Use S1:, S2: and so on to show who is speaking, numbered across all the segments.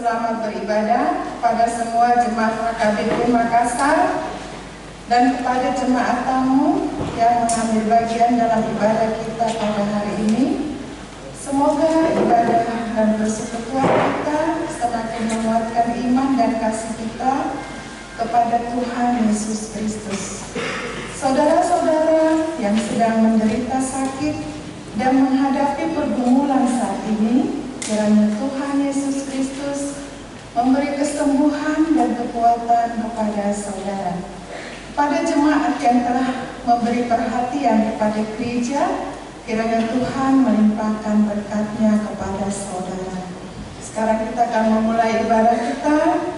S1: selamat beribadah kepada semua jemaat HKBP Makassar dan kepada jemaat tamu yang mengambil bagian dalam ibadah kita pada hari ini. Semoga ibadah dan persekutuan kita semakin menguatkan iman dan kasih kita kepada Tuhan Yesus Kristus. Saudara-saudara yang sedang menderita sakit dan menghadapi pergumulan saat ini, kiranya Tuhan Yesus Kristus memberi kesembuhan dan kekuatan kepada saudara. Pada jemaat yang telah memberi perhatian kepada gereja, kiranya Tuhan melimpahkan berkat-Nya kepada saudara. Sekarang kita akan memulai ibadah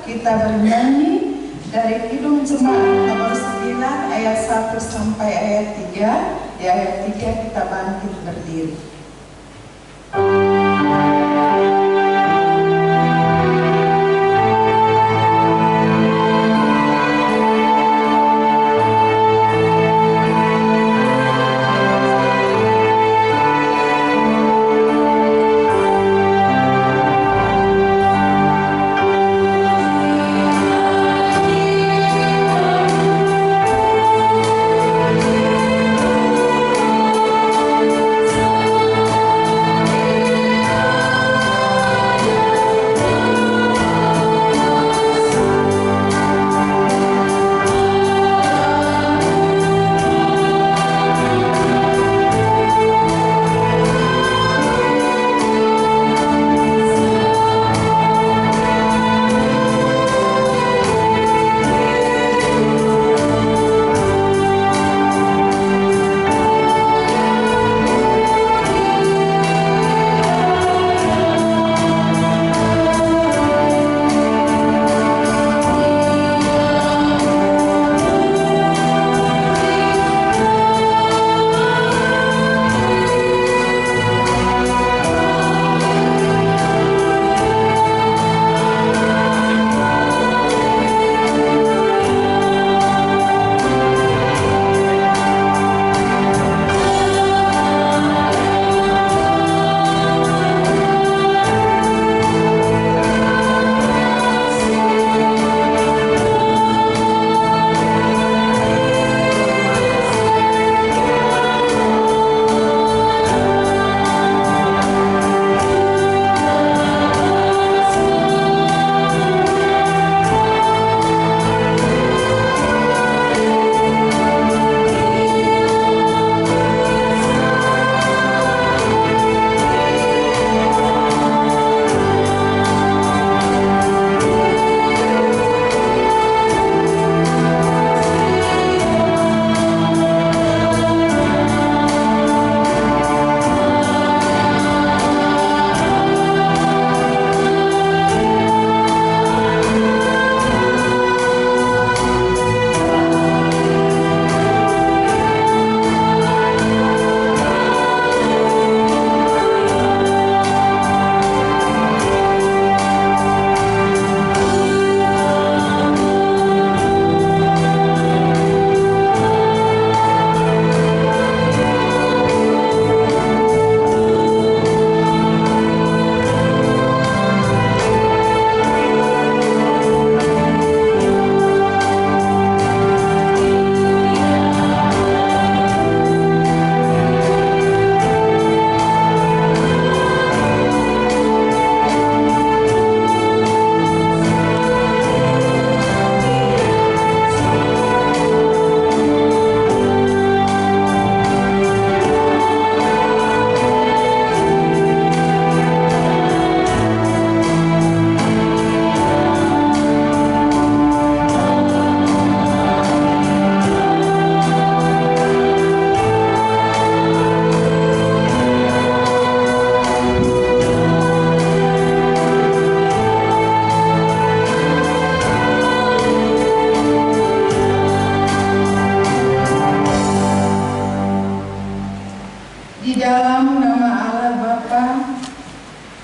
S1: kita bernyanyi dari Kidung Jemaat nomor 9 ayat 1 sampai ayat 3. Di ayat 3 kita bangkit berdiri.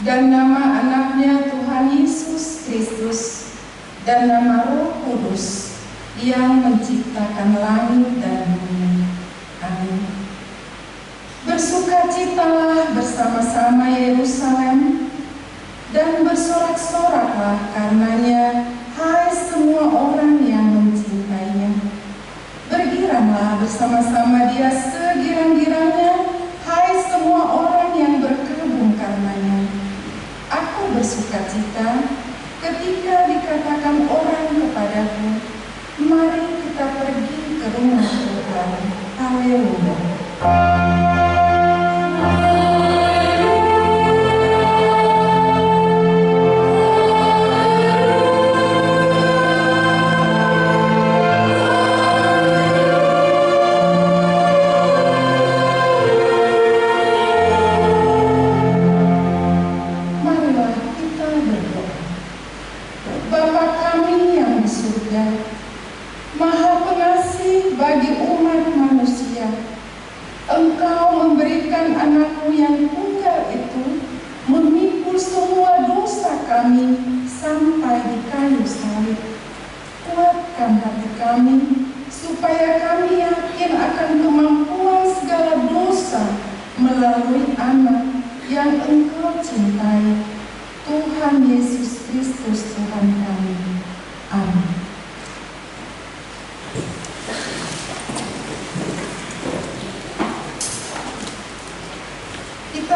S2: dan nama anaknya Tuhan Yesus Kristus dan nama Roh Kudus yang menciptakan langit dan bumi. Amin. Bersukacitalah bersama-sama Yerusalem dan bersorak-soraklah kita ketika dikatakan orang kepadaku, mari kita pergi ke rumah Tuhan. Haleluya.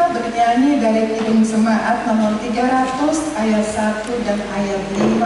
S1: Bernyanyi dari Kidung Semaat nomor 300 ayat 1 dan ayat 5.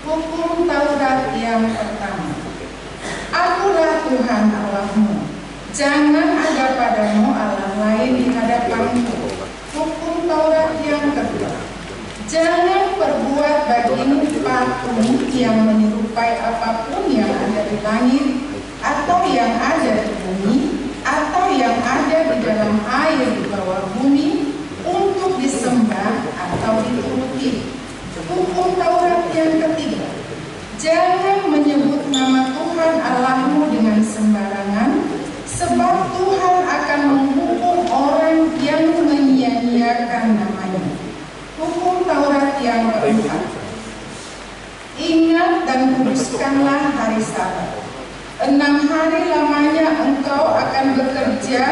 S1: Hukum Taurat yang pertama. Akulah Tuhan Allahmu. Jangan ada padamu Allah lain di hadapanku. Hukum Taurat yang kedua. Jangan perbuat bagimu patung yang menyerupai apapun yang ada di langit, atau yang ada di bumi, atau yang ada di dalam air di bawah bumi, untuk disembah atau dituruti. Hukum Taurat yang ketiga. Jangan menyebut nama Tuhan Allahmu dengan sembarangan, sebab Tuhan akan menghukum orang yang menyia-nyiakan namanya. Hukum Taurat yang keempat. Ingat dan kuduskanlah hari Sabat. 6 hari lamanya engkau akan bekerja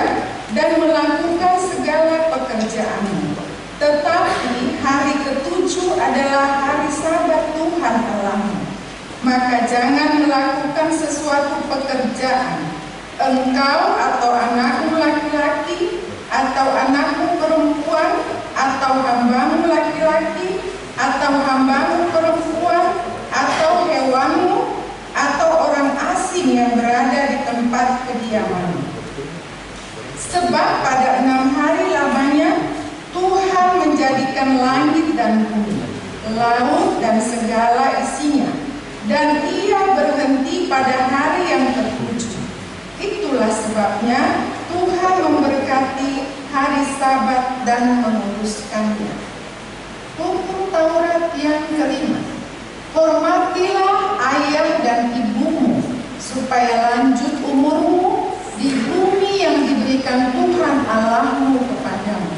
S1: dan melakukan segala pekerjaanmu. Tetapi hari ke-7 adalah hari Sabat Tuhan Allahmu. Maka jangan melakukan sesuatu pekerjaan, engkau atau anakmu laki-laki, atau anakmu perempuan, atau hambamu laki-laki, atau hambamu perempuan, atau hewanmu, atau orang asing yang berada di tempat kediamanmu. Sebab pada 6 hari lamanya Tuhan menjadikan langit dan bumi, laut dan segala isinya, dan Ia berhenti pada hari yang ke-7. Itulah sebabnya Tuhan memberkati hari Sabat dan menguduskannya. Hukum Taurat yang kelima, hormatilah ayah dan ibumu, supaya lanjut umurmu di bumi yang diberikan Tuhan Allahmu kepadamu.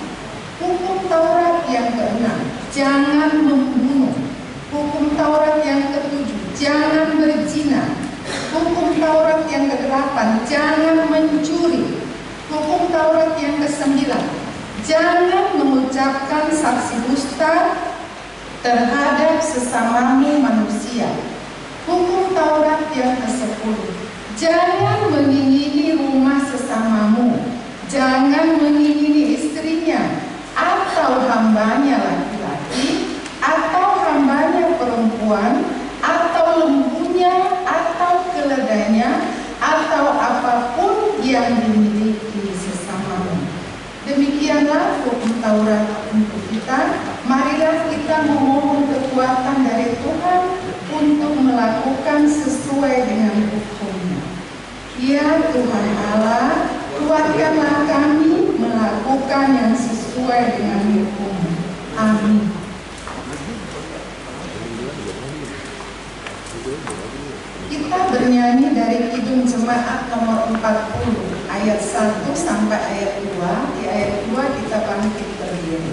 S1: Hukum Taurat yang keenam, jangan membunuh. Hukum Taurat yang ketujuh, jangan berzina. Hukum Taurat yang kedelapan, jangan mencuri. Hukum Taurat yang kesembilan, jangan mengucapkan saksi dusta terhadap sesamamu manusia. Hukum Taurat yang ke-10, jangan mengingini rumah sesamamu, jangan mengingini istrinya, atau hambanya laki-laki, atau hambanya perempuan, atau lembunya, atau keledainya, atau apapun yang dimiliki sesamamu. Demikianlah hukum Taurat untuk kita. Marilah kita memohon kekuatan dari Tuhan untuk melakukan sesuai dengan hukum-Nya. Ya Tuhan Allah, kuatkanlah kami melakukan yang sesuai dengan hukum-Mu. Amin. Kita bernyanyi dari Kidung Jemaat nomor 40 ayat 1 sampai ayat 2. Di ayat 2 kita bangkit berdiri.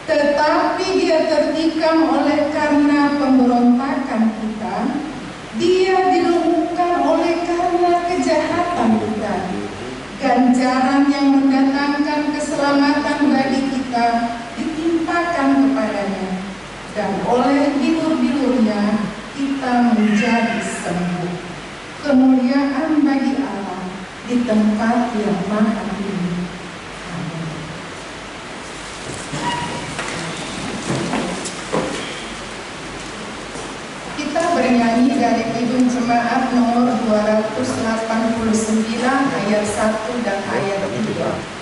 S2: Tetapi dia tertikam oleh karena pemberontakan kita, dia dilumpuhkan oleh karena kejahatan kita. Ganjaran yang mendatangkan keselamatan bagi kita ditimpakan kepadanya, dan oleh bilur-bilurnya kita menjadi sembuh. Kemuliaan bagi Allah di tempat yang maha tinggi. Amin. Kita bernyanyi dari Kidung Jemaat nomor 289 ayat 1 dan ayat 2.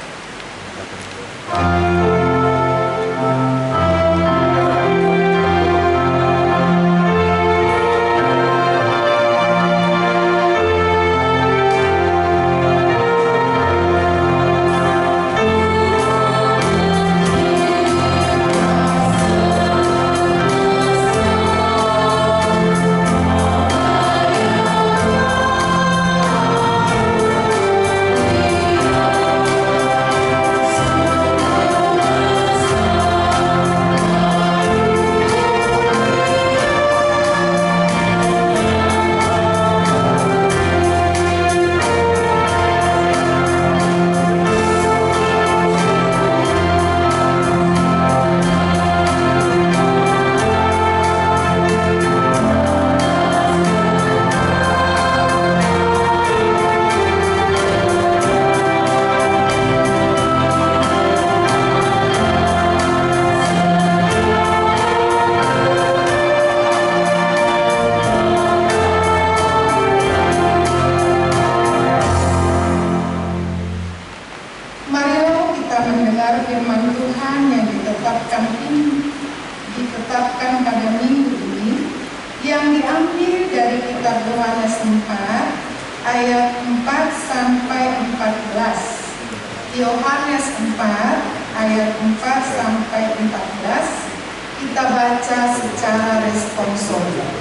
S2: Ditetapkan pada minggu ini, yang diambil dari kitab Yohanes 4 ayat 4 sampai 14. Yohanes 4 ayat 4 sampai 14 kita baca secara responsorial.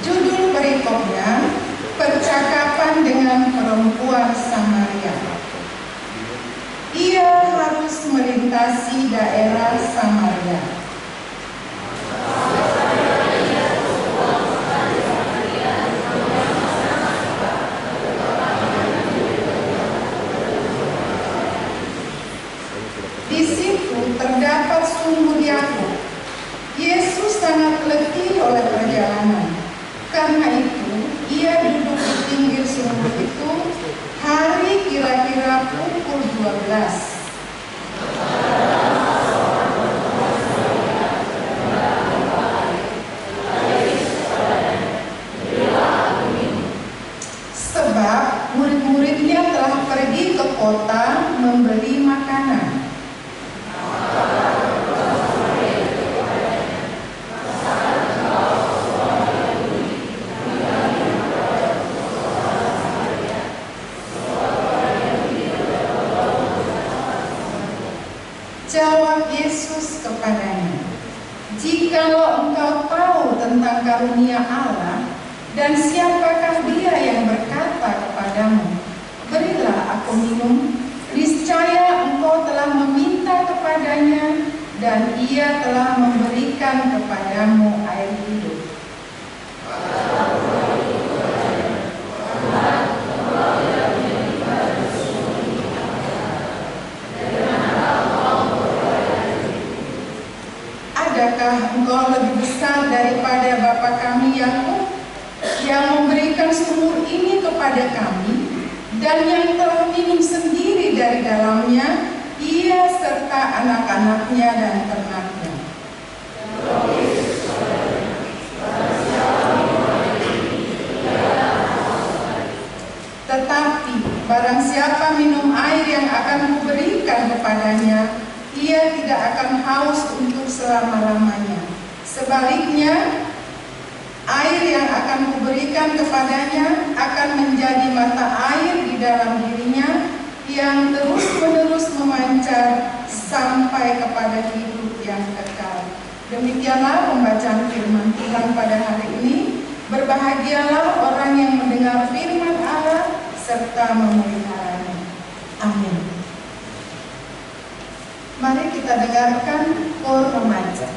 S2: Judul berikutnya, percakapan dengan perempuan Samaria. Ia harus melintasi daerah Samaria. Di situ terdapat sumur Yakub. Yesus sangat letih oleh perjalanan. Karena itu, ia duduk di pinggir sumur itu. Hari kira-kira pukul 12. Sebab murid-muridnya telah pergi ke kota membeli makanan. Jawab Yesus kepadanya, "Jikalau engkau tahu tentang karunia Allah, dan siapakah dia yang berkata kepadamu, berilah aku minum, niscaya engkau telah meminta kepadanya, dan ia telah memberikan kepadamu air hidup." Adakah engkau lebih besar daripada bapa kami Yakub, yang memberikan sumur ini kepada kami, dan yang telah minum sendiri dari dalamnya, ia serta anak-anaknya dan ternaknya? Tetapi barang siapa minum air yang akan kuberikan kepadanya, ia tidak akan haus untuk selama-lamanya. Sebaliknya, air yang akan kuberikan kepadanya akan menjadi mata air di dalam dirinya, yang terus-menerus memancar sampai kepada hidup yang kekal. Demikianlah pembacaan firman Tuhan pada hari ini. Berbahagialah orang yang mendengar firman Allah serta memeliharanya. Amin.
S1: Mari kita dengarkan kor remaja.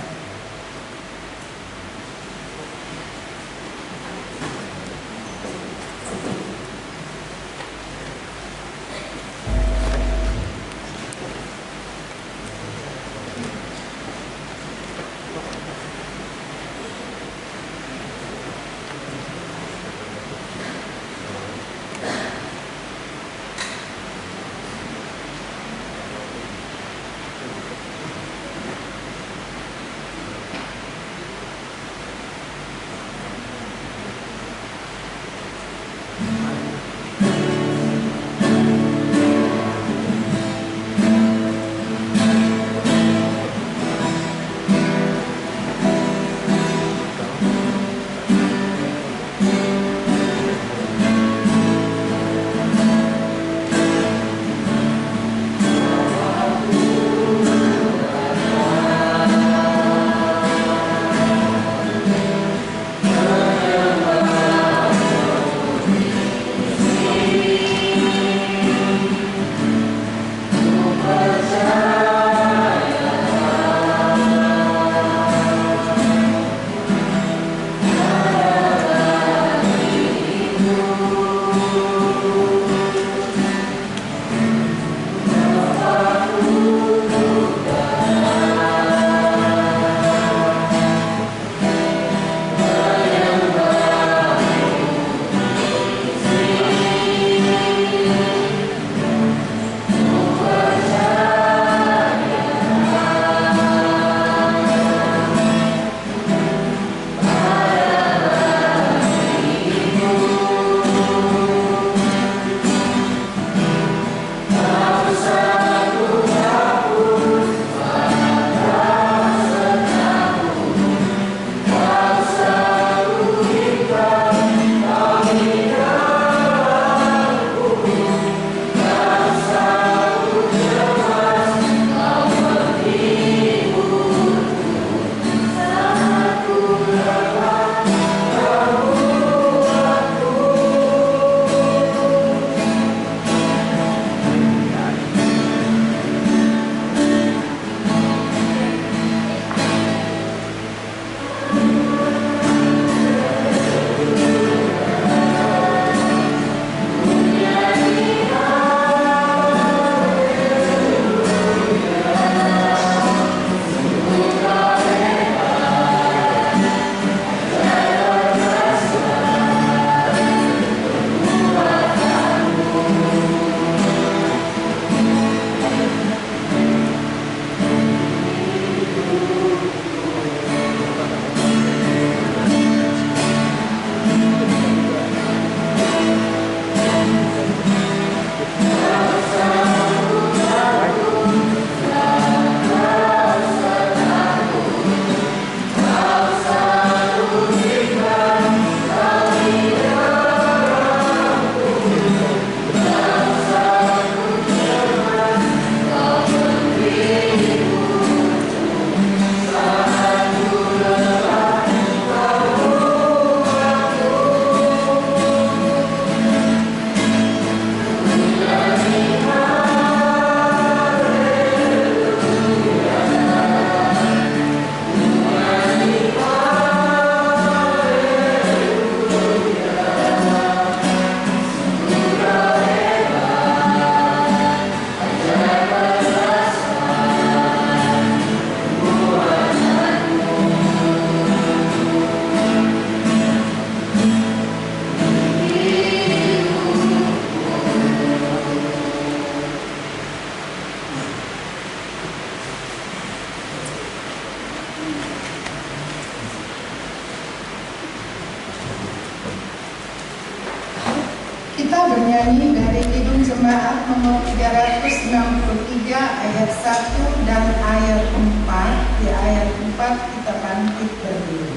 S1: Kita bernyanyi dari Kidung Jemaat nomor 363 ayat 1 dan ayat 4. Di ayat 4 kita bangkit berdiri.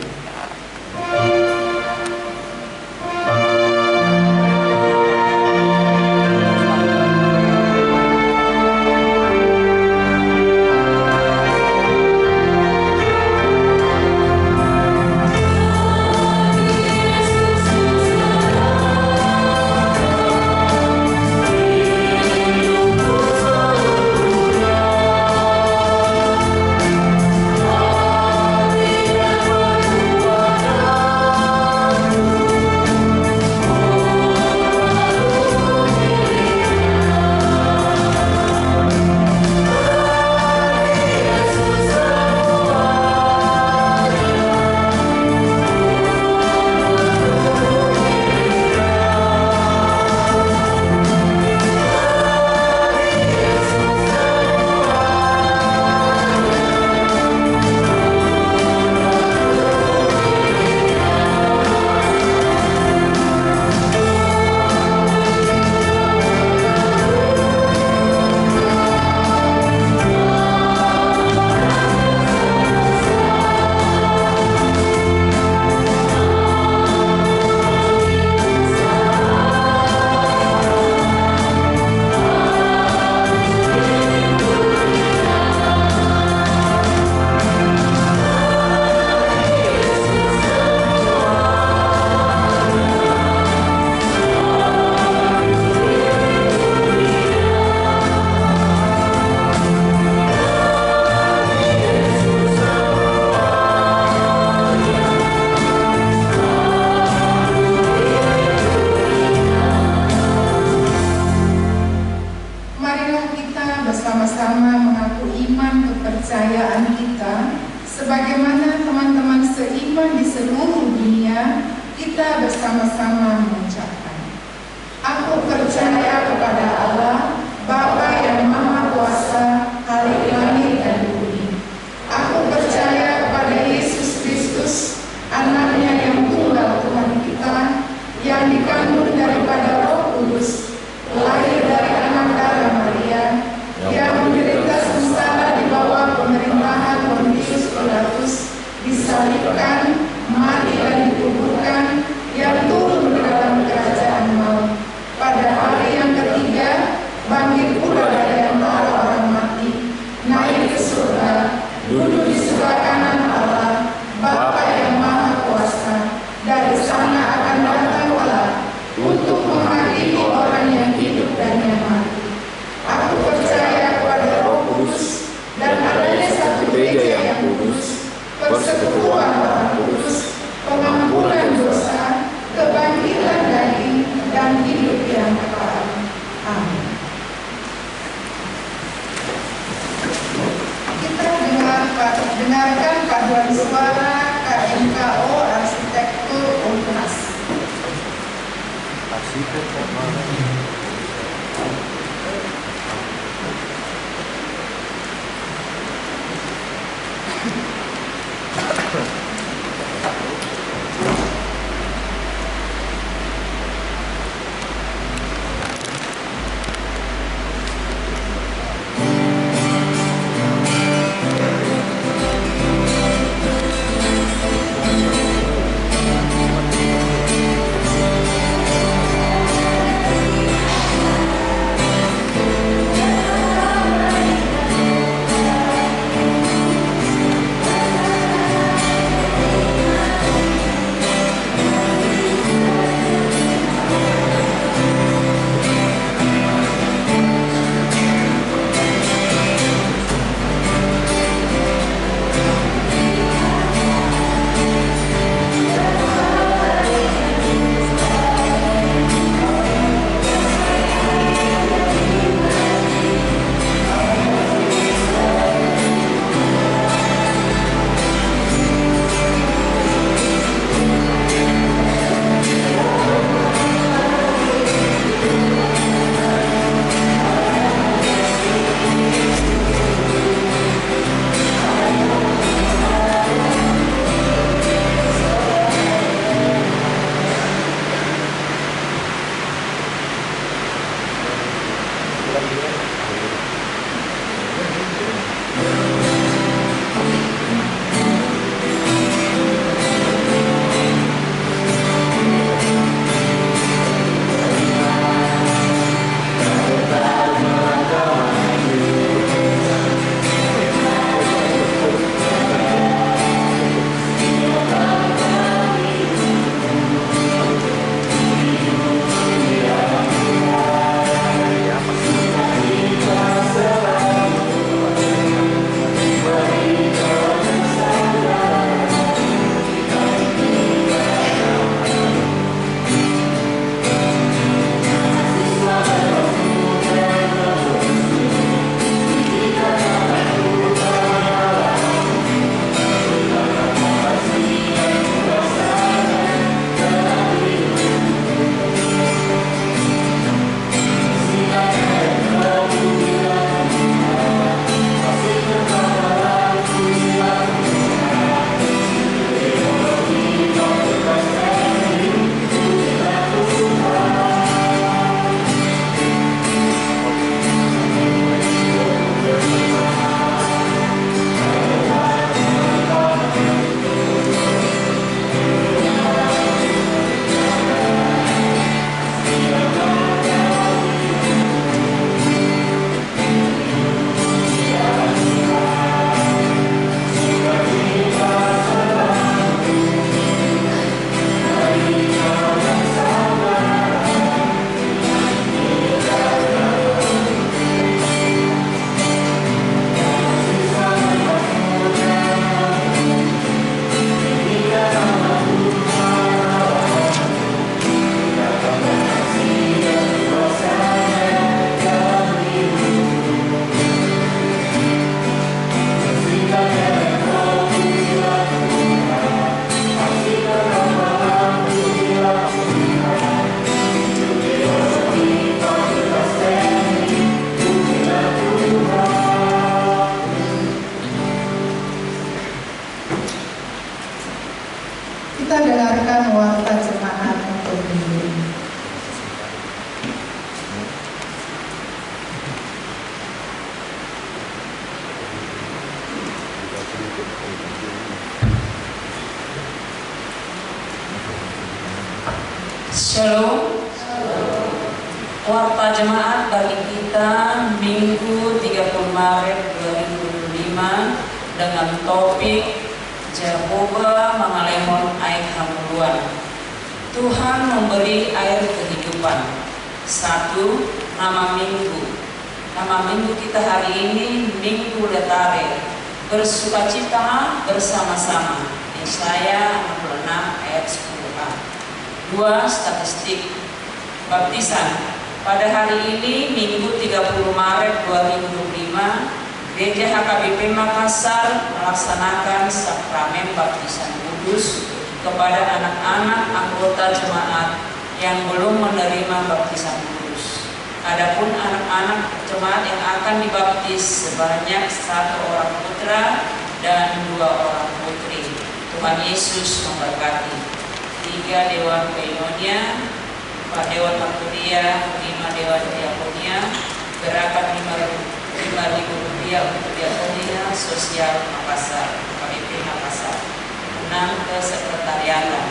S2: kepercayaan kita, sebagaimana teman-teman seiman di seluruh dunia, kita bersama-sama mengucapkan, aku percaya kepada Allah, Bapa yang Maha Kuasa, Khalik langit dan bumi. Aku percaya kepada Yesus Kristus, anaknya yang tunggal Tuhan kita, yang dikandung daripada Roh Kudus, lahir dari anak darah Maria, yang menderita sengsara di bawah pemerintahan Pontius Pilatus, disalibkan, mati dan dikuburkan, yang turun ke dalam kerajaan maut. Pada hari yang ketiga, bangkit pula dari antara orang mati, naik ke surga, duduk di sebelah kanan Allah, Bapa yang Maha Kuasa. Dari sana akan datang Allah untuk menghakimi orang yang hidup dan yang mati. Aku percaya kepada Roh Kudus dan adanya satu gereja yang kudus, persekutuan orang kudus, pengampunan dosa, kebangkitan daging, dan hidup yang kekal. Amin. Kita dengarkan paduan suara KMKO Arsitektur Unhas.
S1: Kita dengarkan warta jemaat untuk minggu ini.
S3: Shalom. Warta jemaat bagi kita Minggu 30 Maret 2025 dengan topik Jehovah mengalemon air hamuluan. Tuhan memberi air kehidupan. 1. Nama minggu. Nama minggu kita hari ini Minggu Letare, bersukacita bersama-sama. Yesaya 66 ayat 10a. 2. Statistik baptisan. Pada hari ini Minggu 30 Maret 2025, Gereja HKBP Makassar melaksanakan sakramen baptisan kudus kepada anak-anak anggota jemaat yang belum menerima baptisan kudus. Adapun anak-anak jemaat yang akan dibaptis sebanyak 1 orang putra dan 2 orang putri. Tuhan Yesus memberkati. 3. Dewan Koinonia, 4 Dewan Marturia, 5 Dewan Diakonia, gerakan 5.000 rupiah untuk diakonia sosial Makassar, KBP Makassar. 6. Kesekretariatan.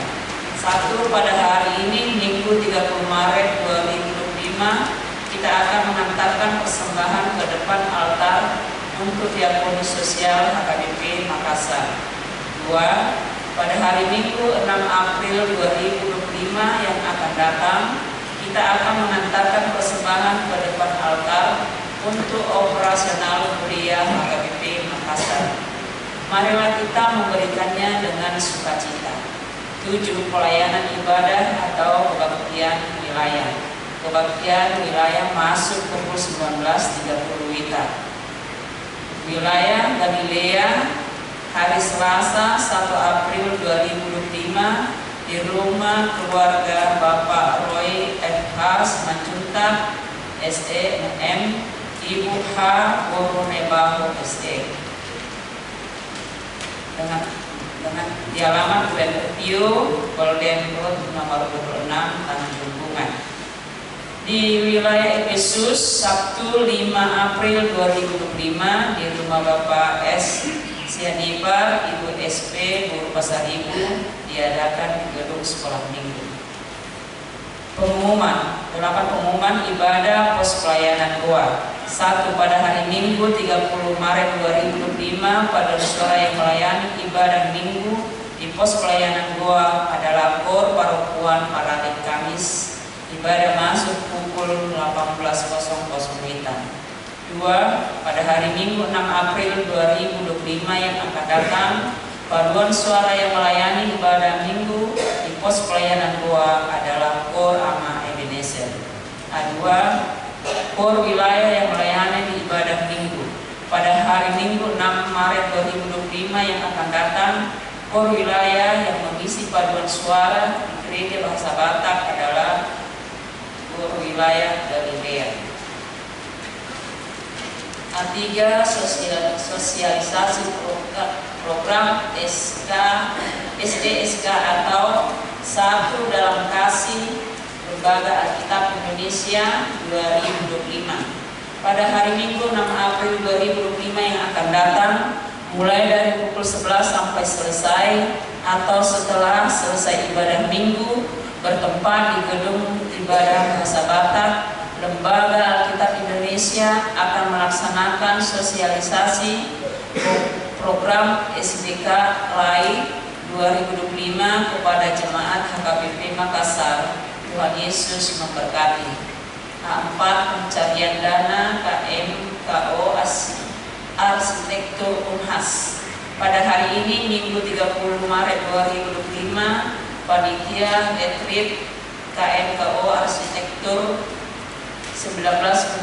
S3: 1. Pada hari ini Minggu 30 Maret 2025, kita akan mengantarkan persembahan ke depan altar untuk diakoni sosial HKBP Makassar. 2. Pada hari Minggu 6 April 2025 yang akan datang, kita akan mengantarkan persembahan ke depan altar untuk operasional kuliah HKBP Makassar. Marilah kita memberikannya dengan sukacita. 7. Pelayanan ibadah atau kebaktian wilayah. Kebaktian wilayah masuk pukul 19.30 WITA. Wilayah Galilea, hari Selasa 1 April 2025 di rumah keluarga Bapak Roy FH Simanjuntak SEM, Ibu H Woronebaho SE, dengan di alamat Glenview Golden Road nomor 26 Tanjung Bunga. Di wilayah Efesus Sabtu 5 April 2025 di rumah Bapak S Sianipar Ibu SP Guru Pasar Ibu diadakan di gedung sekolah minggu. Pengumuman 8 pengumuman ibadah pos pelayanan Goa. 1. Pada hari Minggu 30 Maret 2025 pada suara yang melayani ibadah minggu di pos pelayanan Goa adalah KOR Parokuan pada Kamis. Ibadah masuk pukul 18.00 WITA. 2. Pada hari Minggu 6 April 2025 yang akan datang, paduan suara yang melayani ibadah minggu di pos pelayanan Goa adalah KOR Ama Ebenezer. A2. KOR wilayah yang melayani di ibadah minggu. Pada hari Minggu 6 Maret 2025 yang akan datang, KOR wilayah yang mengisi paduan suara di Gereja Bahasa Batak adalah KOR wilayah Galilea. A3. Sosialisasi program SDSK atau Satu Dalam Kasih Lembaga Alkitab Indonesia 2025. Pada hari Minggu 6 April 2025 yang akan datang, mulai dari pukul 11 sampai selesai atau setelah selesai ibadah minggu, bertempat di gedung ibadah Bahasa Batak, Lembaga Alkitab Indonesia akan melaksanakan sosialisasi program SDK LAI 2025 kepada jemaat HKBP Makassar. Tuhan Yesus memberkati. A4. Pencarian dana KMKO Arsitektur Unhas. Pada hari ini Minggu 30 Maret 2025, panitia retreat KMKO Arsitektur 19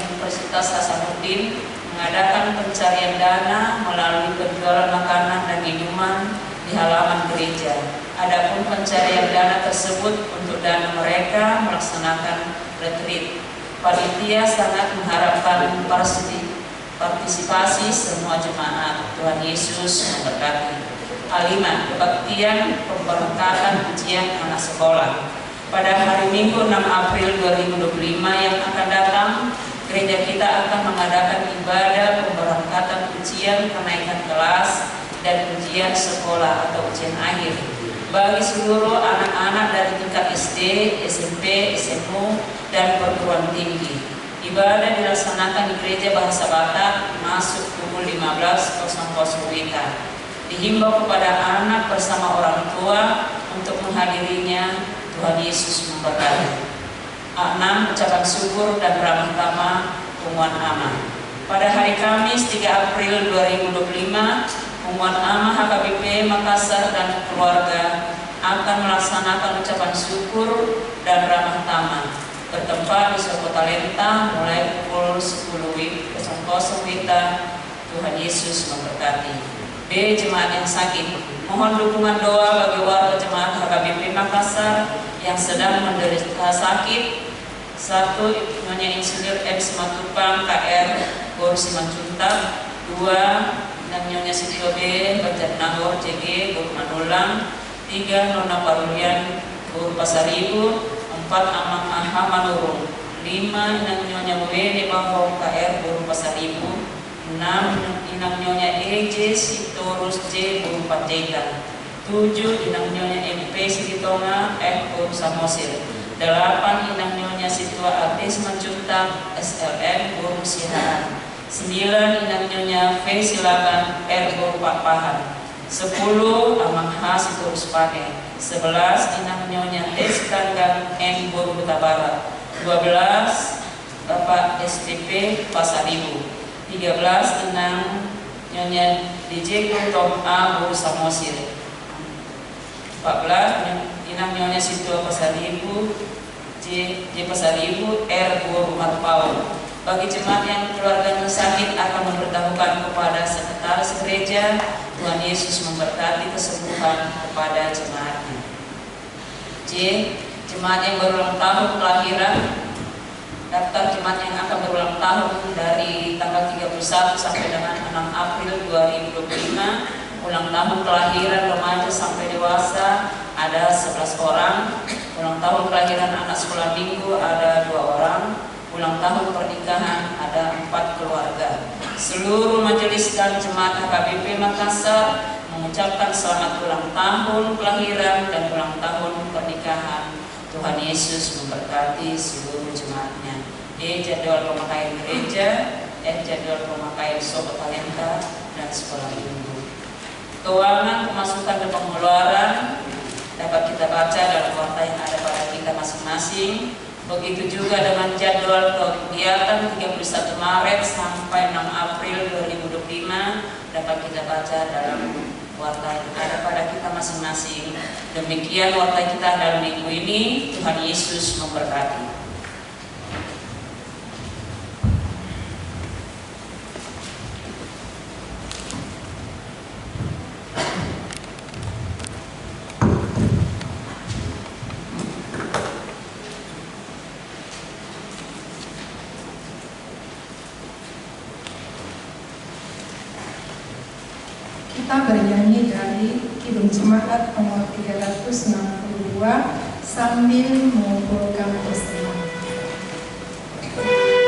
S3: Universitas Hasanuddin mengadakan pencarian dana melalui penjualan makanan dan minuman di halaman gereja. Adapun pencarian dana tersebut untuk dana mereka melaksanakan retreat. Panitia sangat mengharapkan partisipasi semua jemaat. Tuhan Yesus memberkati. Alima, kebaktian pemberangkatan ujian anak sekolah. Pada hari Minggu 6 April 2025 yang akan datang, gereja kita akan mengadakan ibadah pemberangkatan ujian kenaikan kelas dan ujian sekolah atau ujian akhir bagi seluruh anak-anak dari tingkat SD, SMP, SMU, dan perguruan tinggi. Ibadah dilaksanakan di Gereja Bahasa Batak masuk pukul 15.00 WIB. Dihimbau kepada anak bersama orang tua untuk menghadirinya. Tuhan Yesus memberkati. 6. Ucapan syukur dan ramah tamah Pengumuman Aman. Pada hari Kamis 3 April 2025, Pengumuman Aman HKBP Makassar dan keluarga akan melaksanakan ucapan syukur dan ramah tamah bertempat di Suku Talenta mulai pukul 10.00 WIB. Tuhan Yesus memberkati. B. Jemaat yang sakit. Mohon dukungan doa bagi warga jemaat HKBP Makassar yang sedang menderita sakit. 1. Nyonya Insinyur M. Simatupang KR Gor Simanjuntak. 2. Nyonya Sitio B. Banjarnagor JG Gor Manulang. 3. Nona Parulian Gor Pasaribu. 4. Amang Aha Manurung. 5. Nyonya Wene Bangkong KR Gor Pasaribu. 6. Inang Nyonya EJ Sitorus J Guru Panjaitan. 7. Inang Nyonya MP Sitonga F Guru Samosir. 8. Inang Nyonya Situa Artis Mancuntak SLM Guru Sihaan. 9. Inang Nyonya V Silaban R Guru Papahan. 10. Amang H Sitorus Pake. 11. Inang Nyonya T Sikanggang N Guru Buta Barat. 12. Bapak SPP Pasaribu. 13. Inang Nyonya DJ Tom A Guru Samosir. 14. Inang Nyonya Situa Pasaribu J Pasaribu R Guru Marpau. Bagi jemaat yang keluarganya sakit akan memberitahukan kepada sekretaris gereja. Tuhan Yesus memberkati kesembuhan kepada jemaatnya. J. Jemaat yang berulang tahun kelahiran. Daftar jemaat yang akan berulang tahun dari tanggal 31 sampai dengan 6 April 2025. Ulang tahun kelahiran remaja sampai dewasa ada 11 orang. Ulang tahun kelahiran anak sekolah minggu ada 2 orang. Ulang tahun pernikahan ada 4 keluarga. Seluruh majelis dan jemaat HKBP Makassar mengucapkan selamat ulang tahun kelahiran dan ulang tahun pernikahan. Tuhan Yesus memberkati seluruh jemaatnya. E. Jadwal pemakaian gereja. F. Jadwal pemakaian Sobat Talenta dan sekolah minggu. Keuangan, pemasukan dan pengeluaran dapat kita baca dalam warta yang ada pada kita masing-masing. Begitu juga dengan jadwal kegiatan 31 Maret sampai 6 April 2025 dapat kita baca dalam warta yang ada pada kita masing-masing. Demikian warta kita dalam minggu ini. Tuhan Yesus memberkati.
S2: Kita bernyanyi dari Kidung Jemaat nomor 362 sambil mengumpulkan pesanan.
S4: Thank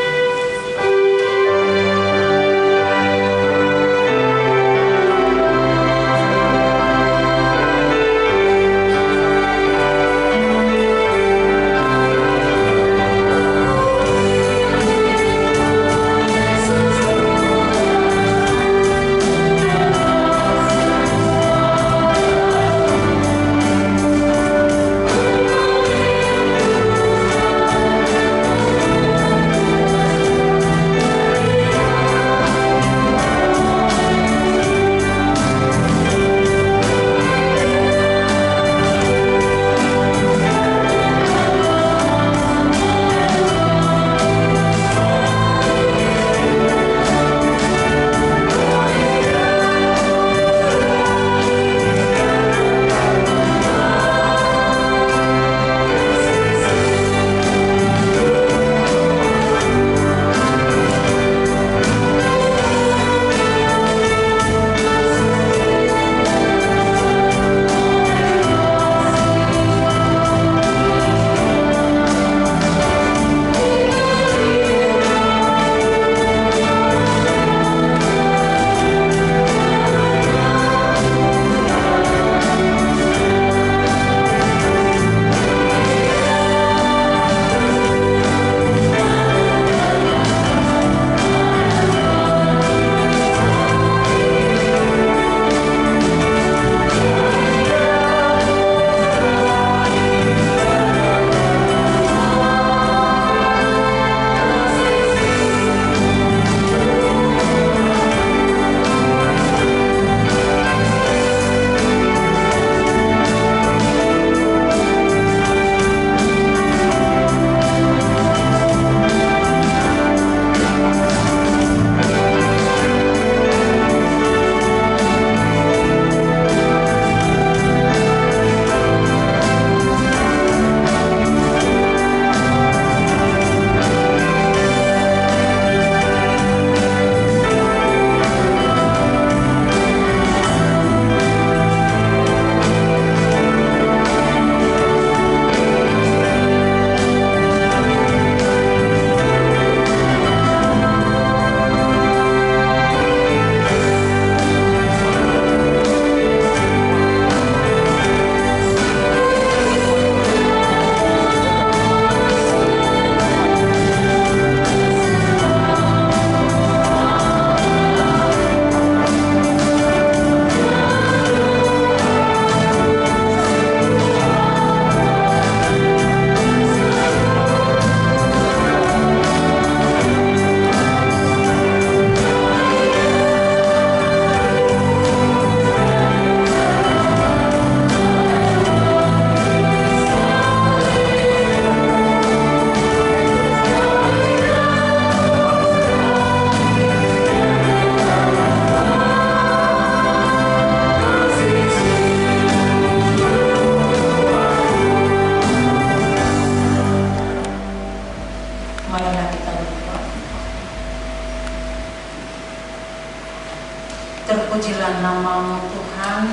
S4: Terpujilah nama-Mu Tuhan,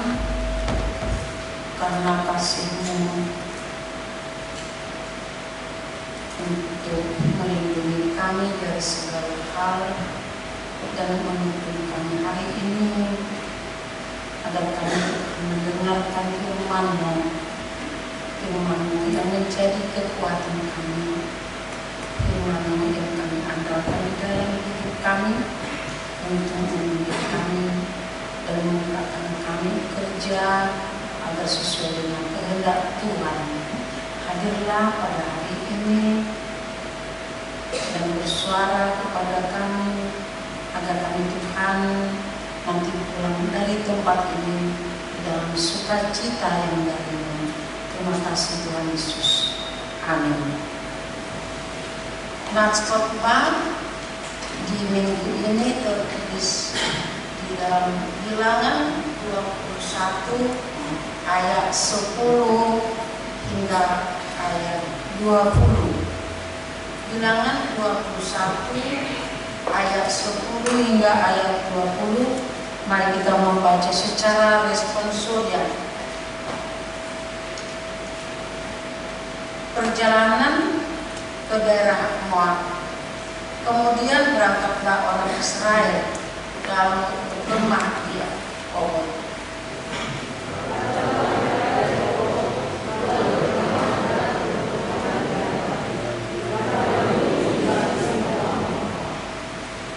S4: karena kasih-Mu untuk melindungi kami dari segala hal dan menuntun kami hari ini agar kami mendengarkan firman-Mu, firman-Mu yang menjadi kekuatan kami, firman-Mu yang kami andalkan di dalam hidup kami untuk mendidik kami dan memudahkan kami kerja agar sesuai dengan kehendak Tuhan. Hadirlah pada hari ini dan bersuara kepada kami agar kami Tuhan nanti pulang dari tempat ini dalam sukacita yang dari-Mu. Terima kasih Tuhan Yesus. Amin. Nats khotbah di minggu ini tertulis di dalam Bilangan 21 ayat 10 hingga ayat 20. Bilangan 21 ayat 10 hingga ayat 20. Mari kita membaca secara responsorial. Perjalanan ke daerah Moab. Kemudian berangkatlah orang Israel lalu berkemah di Obot.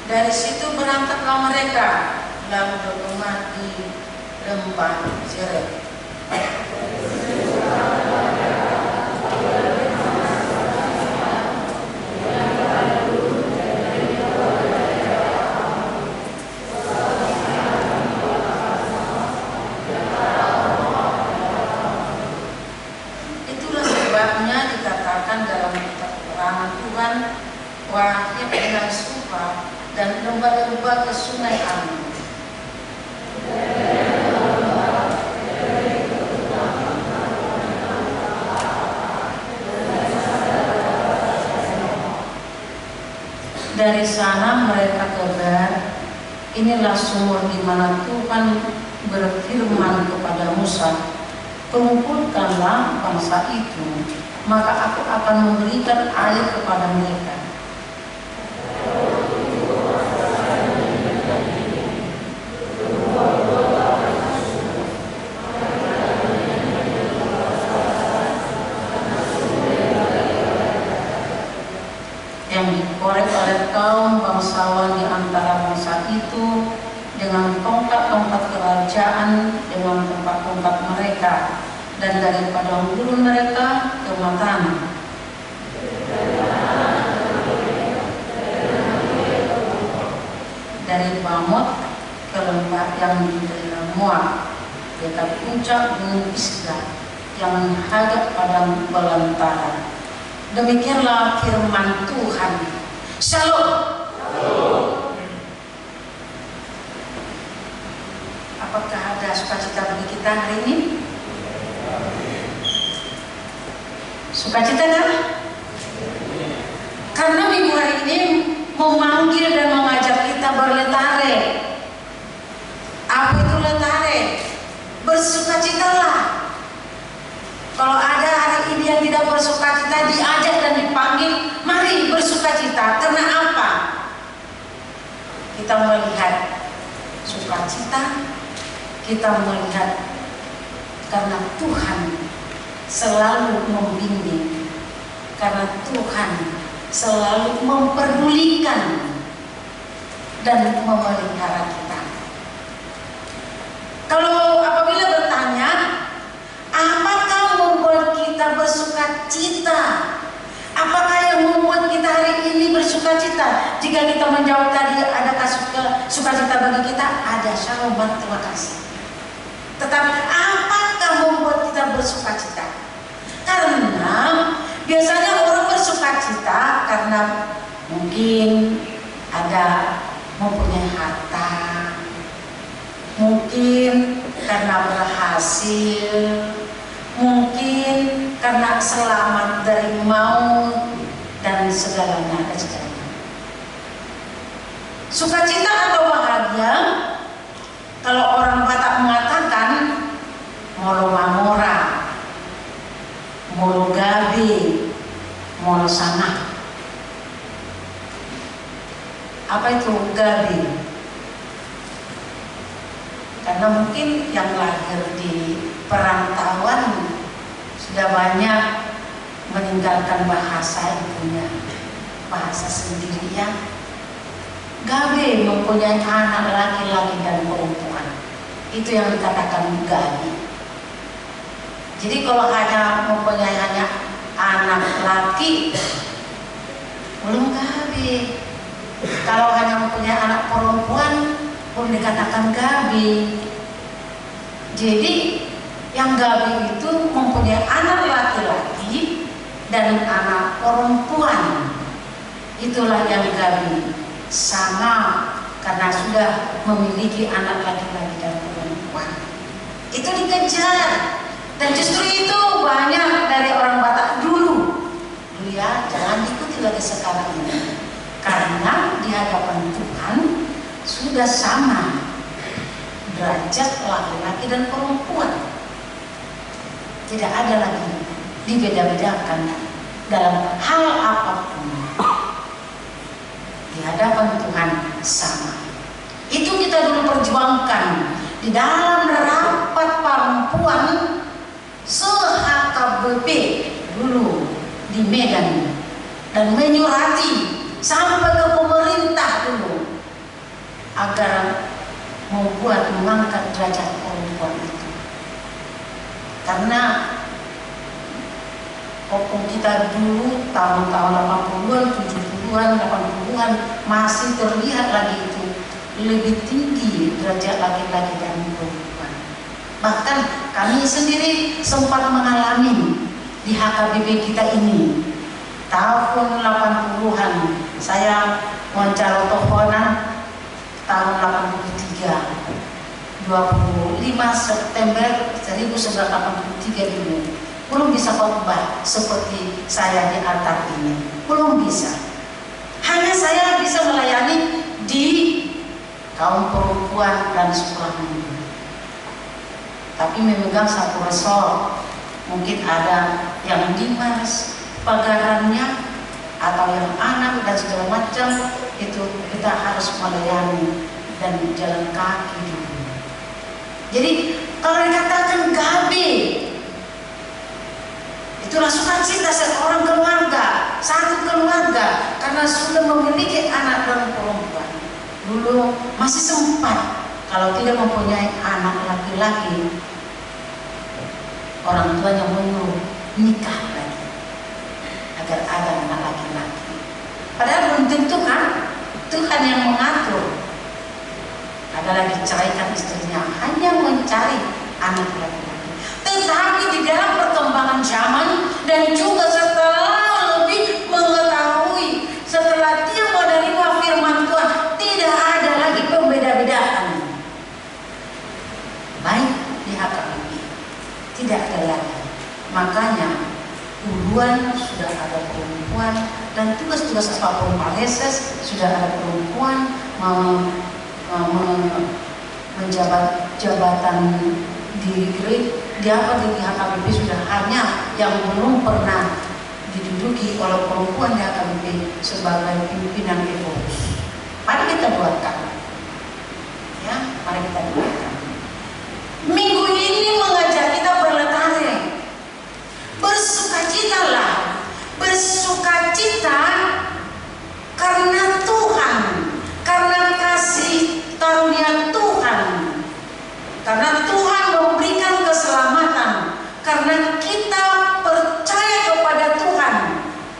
S4: Dari situ berangkatlah mereka lalu berkemah di lembah Zereth. Itulah sebabnya dikatakan dalam keterangan Tuhan, wahai dengan sumpah dan lembah-lembah ke sungai Arnon. Dari sana mereka keluar. Inilah sumur di mana Tuhan berfirman kepada Musa, kumpulkanlah bangsa itu, maka aku akan memberikan air kepada mereka. Yang dikorek oleh kaum bangsawan di antara bangsa itu dengan tongkat-tongkat kerajaan, dengan tongkat-tongkat mereka, dan dari padang gurun mereka ke Matan. Dari Bamot ke lembah yang di daerah Moab, dekat puncak gunung Pisgah yang menghadap padang belantara. Demikianlah firman Tuhan. Shalom. Apakah ada sukacita bagi kita hari ini? Sukacita kan? Karena minggu hari ini memanggil dan mengajak kita berletare. Apa itu letare? Bersukacitalah. Kalau ada hari ini yang tidak bersukacita, diajak dan dipanggil, mari bersukacita. Karena apa? Kita melihat sukacita, kita melihat karena Tuhan selalu membimbing, karena Tuhan selalu memperdulikan dan memelihara kita. Kalau apabila bertanya, apakah membuat kita bersukacita? Apakah yang membuat kita hari ini bersukacita? Jika kita menjawab tadi, adakah sukacita bagi kita? Ada. Shalom, terima kasih. Tetapi apakah membuat kita bersukacita? Karena biasanya orang bersukacita karena mungkin ada mempunyai harta, mungkin karena berhasil, mungkin karena selamat dari maut dan segalanya dan segalanya. Sukacita atau bahagia Kalau orang Batak mengatakan molo mamora, molo gabe, molo sanah. Apa itu gabe? Karena mungkin yang lahir di perantauan sudah banyak meninggalkan bahasa ibunya, bahasa sendiri ya. Gabe mempunyai anak laki-laki dan perempuan. Itu yang dikatakan gabe. Jadi kalau hanya mempunyai anak laki, belum gabe. Kalau hanya mempunyai anak perempuan, belum dikatakan gabe. Jadi yang gabe itu mempunyai anak laki-laki dan anak perempuan. Itulah yang gabe. Sama karena sudah memiliki anak laki-laki dan perempuan. Itu dikejar. Dan justru itu banyak dari orang Batak dulu. Ya, jangan ikuti lagi sekarang ini. Karena di hadapan Tuhan sudah sama derajat laki-laki dan perempuan. Tidak ada lagi dibeda-bedakan dalam hal apapun. Di hadapan Tuhan sama. Itu kita dulu perjuangkan di dalam rapat perempuan se-HKBP dulu di Medan, dan menyurati sampai ke pemerintah dulu agar mengangkat derajat perempuan itu. Karena opung kita dulu tahun-tahun 80-an, 70-an, 80-an masih terlihat lagi itu lebih tinggi derajat laki-laki dan perempuan. Bahkan kami sendiri sempat mengalami di HKBP kita ini tahun 80-an. Saya mencalon tokonan tahun 83, 25 September 1983 dulu. Belum bisa khotbah seperti saya di altar ini, belum bisa. Hanya saya bisa melayani di kaum perempuan dan sekolah minggu. Tapi memegang satu resort, mungkin ada yang dimas pagarannya atau yang anak dan segala macam, itu kita harus melayani dan jalan kaki dulu. Jadi kalau dikatakan gabe, itulah sukacita seorang keluarga, satu keluarga, karena sudah memiliki anak dan perempuan. Dulu masih sempat, kalau tidak mempunyai anak laki-laki, orang tuanya menyuruh nikah lagi agar ada anak laki-laki. Padahal belum tentu kan, Tuhan yang mengatur. Ada lagi ceraikan istrinya, hanya mencari anak laki-laki. Tetapi di dalam perkembangan zaman dan juga setelah lebih mengetahui, setelah dia menerima firman Tuhan, tidak ada lagi pembeda-bedaan. Baik di HKBP, tidak ada lagi. Makanya duluan sudah ada perempuan, dan tugas-tugas apapun Paleses sudah ada perempuan menjabat jabatan di HKBP sudah, hanya yang belum pernah diduduki oleh perempuan di HKBP sebagai pimpinan pengurus. Mari kita doakan, ya, mari kita doakan. Minggu ini mengajak kita berletare, bersukacitalah, bersukacita karena Tuhan, karena kasih karunia Tuhan, karena Tuhan memberikan keselamatan, karena kita percaya kepada Tuhan.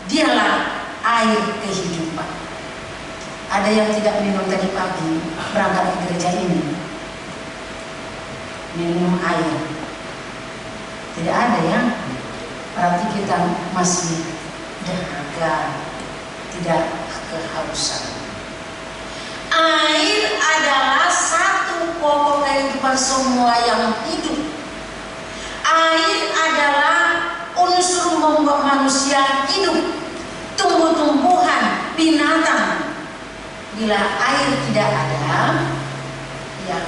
S4: Dialah air kehidupan. Ada yang tidak minum tadi pagi berangkat ke gereja ini, minum air? Tidak ada ya. Berarti kita masih dahaga, tidak kehausan. Air adalah satu pokok kehidupan semua yang hidup. Air adalah unsur membuat manusia hidup, tumbuh-tumbuhan, binatang. Bila air tidak ada, ya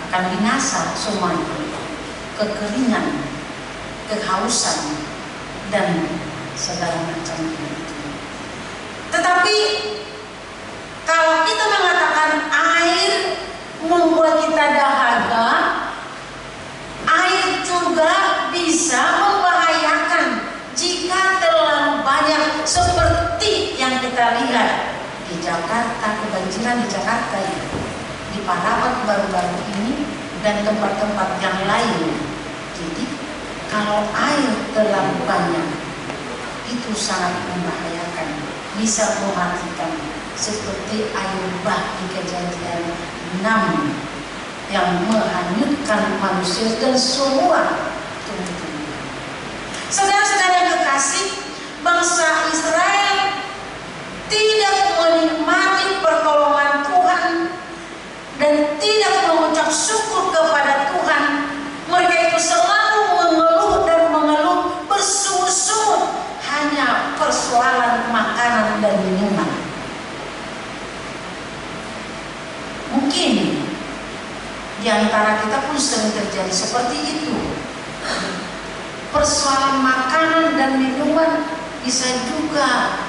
S4: akan binasa semuanya, kekeringan, kehausan, dan segala macam itu. Tetapi kalau kita mengatakan air membuat kita dahaga, air juga bisa membahayakan jika terlalu banyak, seperti yang kita lihat di Jakarta, kebanjiran di Jakarta ya, di Parapat baru-baru ini dan tempat-tempat yang lain. Jadi kalau air terlalu banyak itu sangat membahayakan, bisa mematikan, seperti air bah di Kejadian 6 yang menghanyutkan manusia dan semua tumbuh-tumbuhan. Saudara-saudara yang kekasih, bangsa Israel tidak menikmati pertolongan Tuhan dan tidak mengucap syukur kepada Tuhan. Mereka itu selalu mengeluh dan mengeluh bersungut-sungut hanya persoalan makanan dan minuman. Mungkin di antara kita pun sering terjadi seperti itu. Persoalan makanan dan minuman bisa juga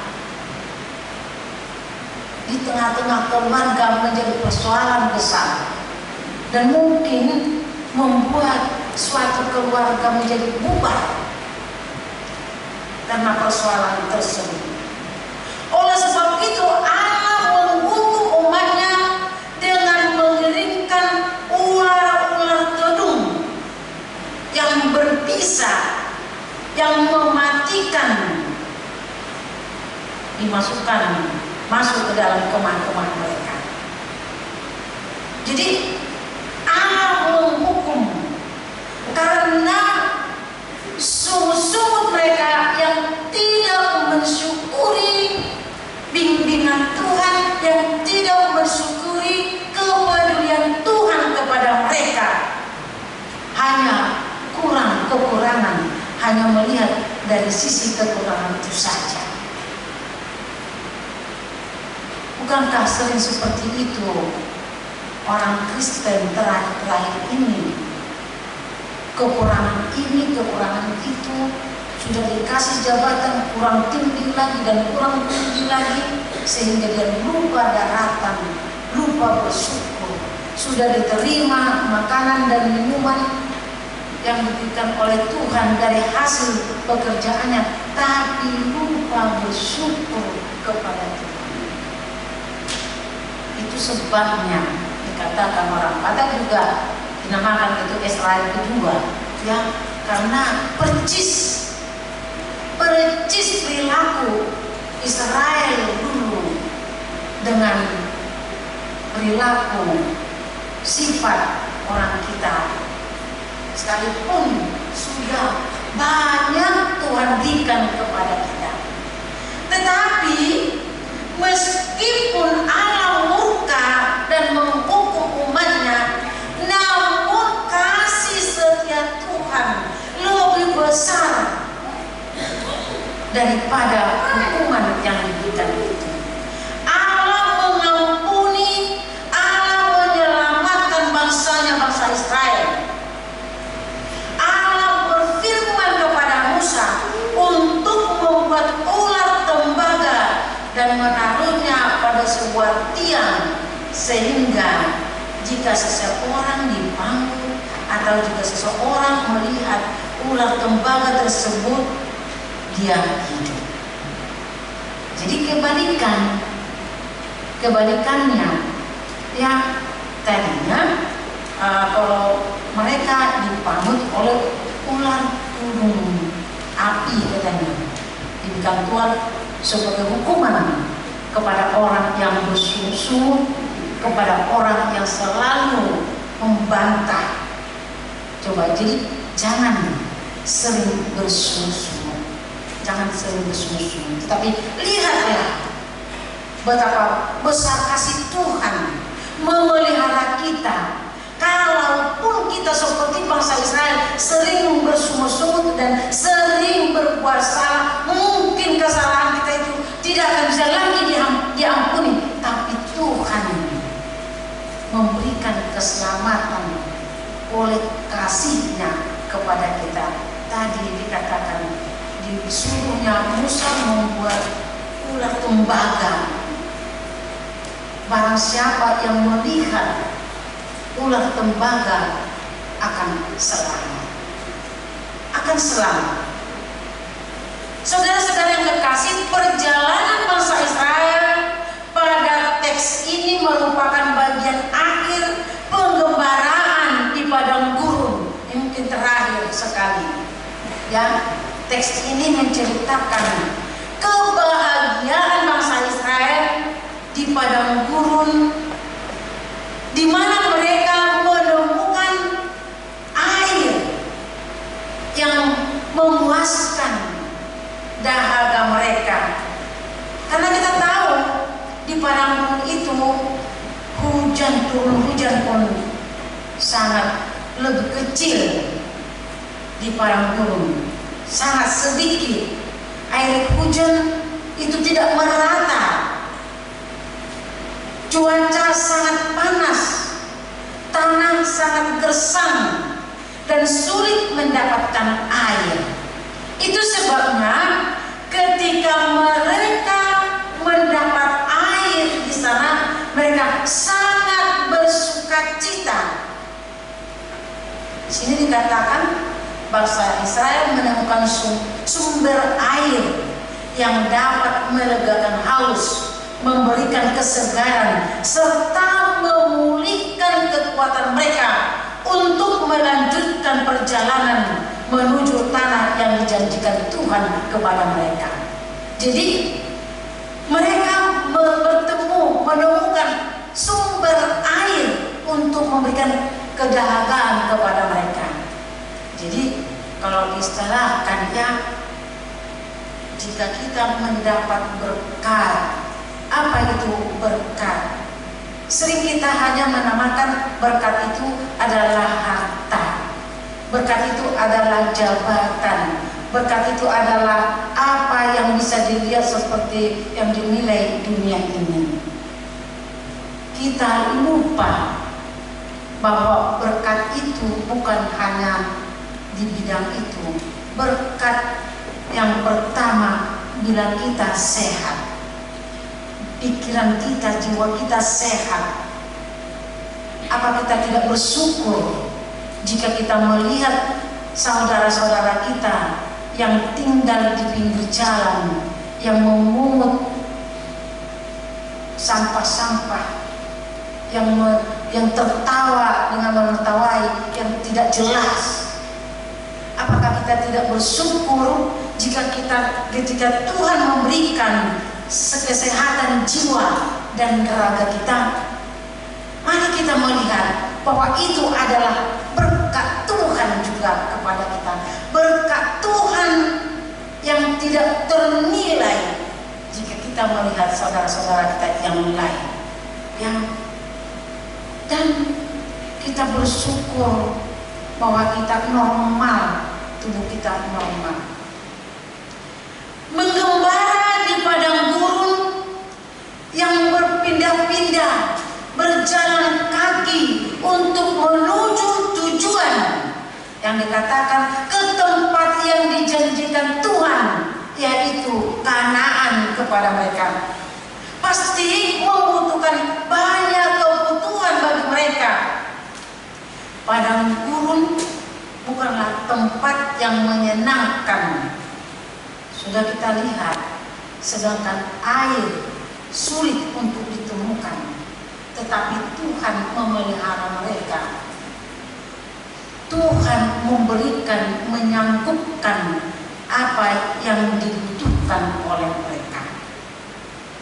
S4: di tengah-tengah keluarga menjadi persoalan besar, dan mungkin membuat suatu keluarga menjadi bubar karena persoalan tersebut. Oleh sebab itu Allah menghukum umatnya dengan mengirimkan ular-ular tedung yang berbisa, yang mematikan, dimasukkan masuk ke dalam kemah-kemah mereka. Jadi Allah menghukum karena sungguh-sungguh mereka yang tidak mensyukuri bimbingan Tuhan, yang tidak mensyukuri kepedulian Tuhan kepada mereka, hanya kurang kekurangan, hanya melihat dari sisi kekurangan itu saja. Bukankah sering seperti itu orang Kristen terakhir ini? Kekurangan ini, kekurangan itu, sudah dikasih jabatan kurang tinggi lagi dan kurang tinggi lagi, sehingga dia lupa daratan, lupa bersyukur. Sudah diterima makanan dan minuman yang diberikan oleh Tuhan dari hasil pekerjaannya, tapi lupa bersyukur kepada Tuhan. Itu sebabnya dikatakan orang Batak juga dinamakan itu Israel kedua, ya, karena percis perilaku Israel dulu dengan perilaku sifat orang kita, sekalipun sudah banyak Tuhan berikan kepada kita, tetapi meskipun Allah murka dan menghukum umatnya, namun kasih setia Tuhan lebih besar daripada hukuman yang diberikan itu. Allah mengampuni, Allah menyelamatkan bangsanya, bangsa Israel. Allah berfirman kepada Musa untuk membuat ular tembaga dan menaruhnya pada sebuah tiang, sehingga jika seseorang dipanggul atau jika seseorang melihat ular tembaga tersebut, dia hidup. Jadi kebalikannya, ya, tadinya kalau mereka dipanggul oleh ular gunung api, katanya diberikan Tuhan sebagai hukuman kepada orang yang bersungut-sungut, kepada orang yang selalu membantah. Coba, jadi jangan sering bersungut-sungut, jangan sering bersungut-sungut, tetapi lihatlah betapa besar kasih Tuhan memelihara kita. Kalaupun kita seperti bangsa Israel sering bersungut-sungut dan sering berbuat salah, mungkin kesalahan kita itu tidak akan bisa lagi diampuni, tapi Tuhan memberikan keselamatan oleh kasih-Nya kepada kita. Tadi dikatakan disuruhnya Musa membuat ular tembaga. Barang siapa yang melihat ular tembaga akan selamat. Akan selamat. Saudara-saudara yang kekasih, perjalanan bangsa Israel pada teks ini merupakan bagian akhir penggembaraan di padang gurun. Ini mungkin terakhir sekali. Ya, teks ini menceritakan kebahagiaan bangsa Israel di padang gurun, di mana mereka menemukan air yang memuaskan dahaga mereka. Karena kita tahu di padang gurun itu hujan pun sangat lebih kecil. Di padang gurun sangat sedikit, air hujan itu tidak merata. Cuaca sangat panas, tanah sangat gersang, dan sulit mendapatkan air. Itu sebabnya ketika mereka mendapat air di sana, mereka sangat bersukacita. Di sini dikatakan bangsa Israel menemukan sumber air yang dapat melegakan haus, memberikan kesegaran, serta memulihkan kekuatan mereka untuk melanjutkan perjalanan menuju tanah yang dijanjikan Tuhan kepada mereka. Jadi mereka menemukan sumber air untuk memberikan kedahagaan kepada mereka. Jadi kalau diistilahkan, ya, jika kita mendapat berkat, apa itu berkat? Sering kita hanya menamakan berkat itu adalah harta, berkat itu adalah jabatan, berkat itu adalah apa yang bisa dilihat seperti yang dinilai dunia ini. Kita lupa bahwa berkat itu bukan hanya di bidang itu. Berkat yang pertama, bila kita sehat, pikiran kita, jiwa kita sehat. Apa kita tidak bersyukur jika kita melihat saudara-saudara kita yang tinggal di pinggir jalan, yang memungut sampah-sampah, yang tertawa dengan menertawai yang tidak jelas? Apakah kita tidak bersyukur jika Tuhan memberikan kesehatan jiwa dan raga kita? Mari kita melihat bahwa itu adalah berkat Tuhan juga kepada kita, berkat Tuhan yang tidak ternilai jika kita melihat saudara-saudara kita yang lain, dan kita bersyukur bahwa kita normal, tubuh kita normal. Menggembara di padang gurun yang berpindah-pindah, berjalan kaki untuk menuju tujuan yang dikatakan ke tempat yang dijanjikan Tuhan, yaitu Kanaan kepada mereka. Pasti membutuhkan banyak kebutuhan bagi mereka. Padang gurun bukanlah tempat yang menyenangkan. Sudah kita lihat, sedangkan air sulit untuk ditemukan, tetapi Tuhan memelihara mereka. Tuhan memberikan, menyangkupkan apa yang dibutuhkan oleh mereka.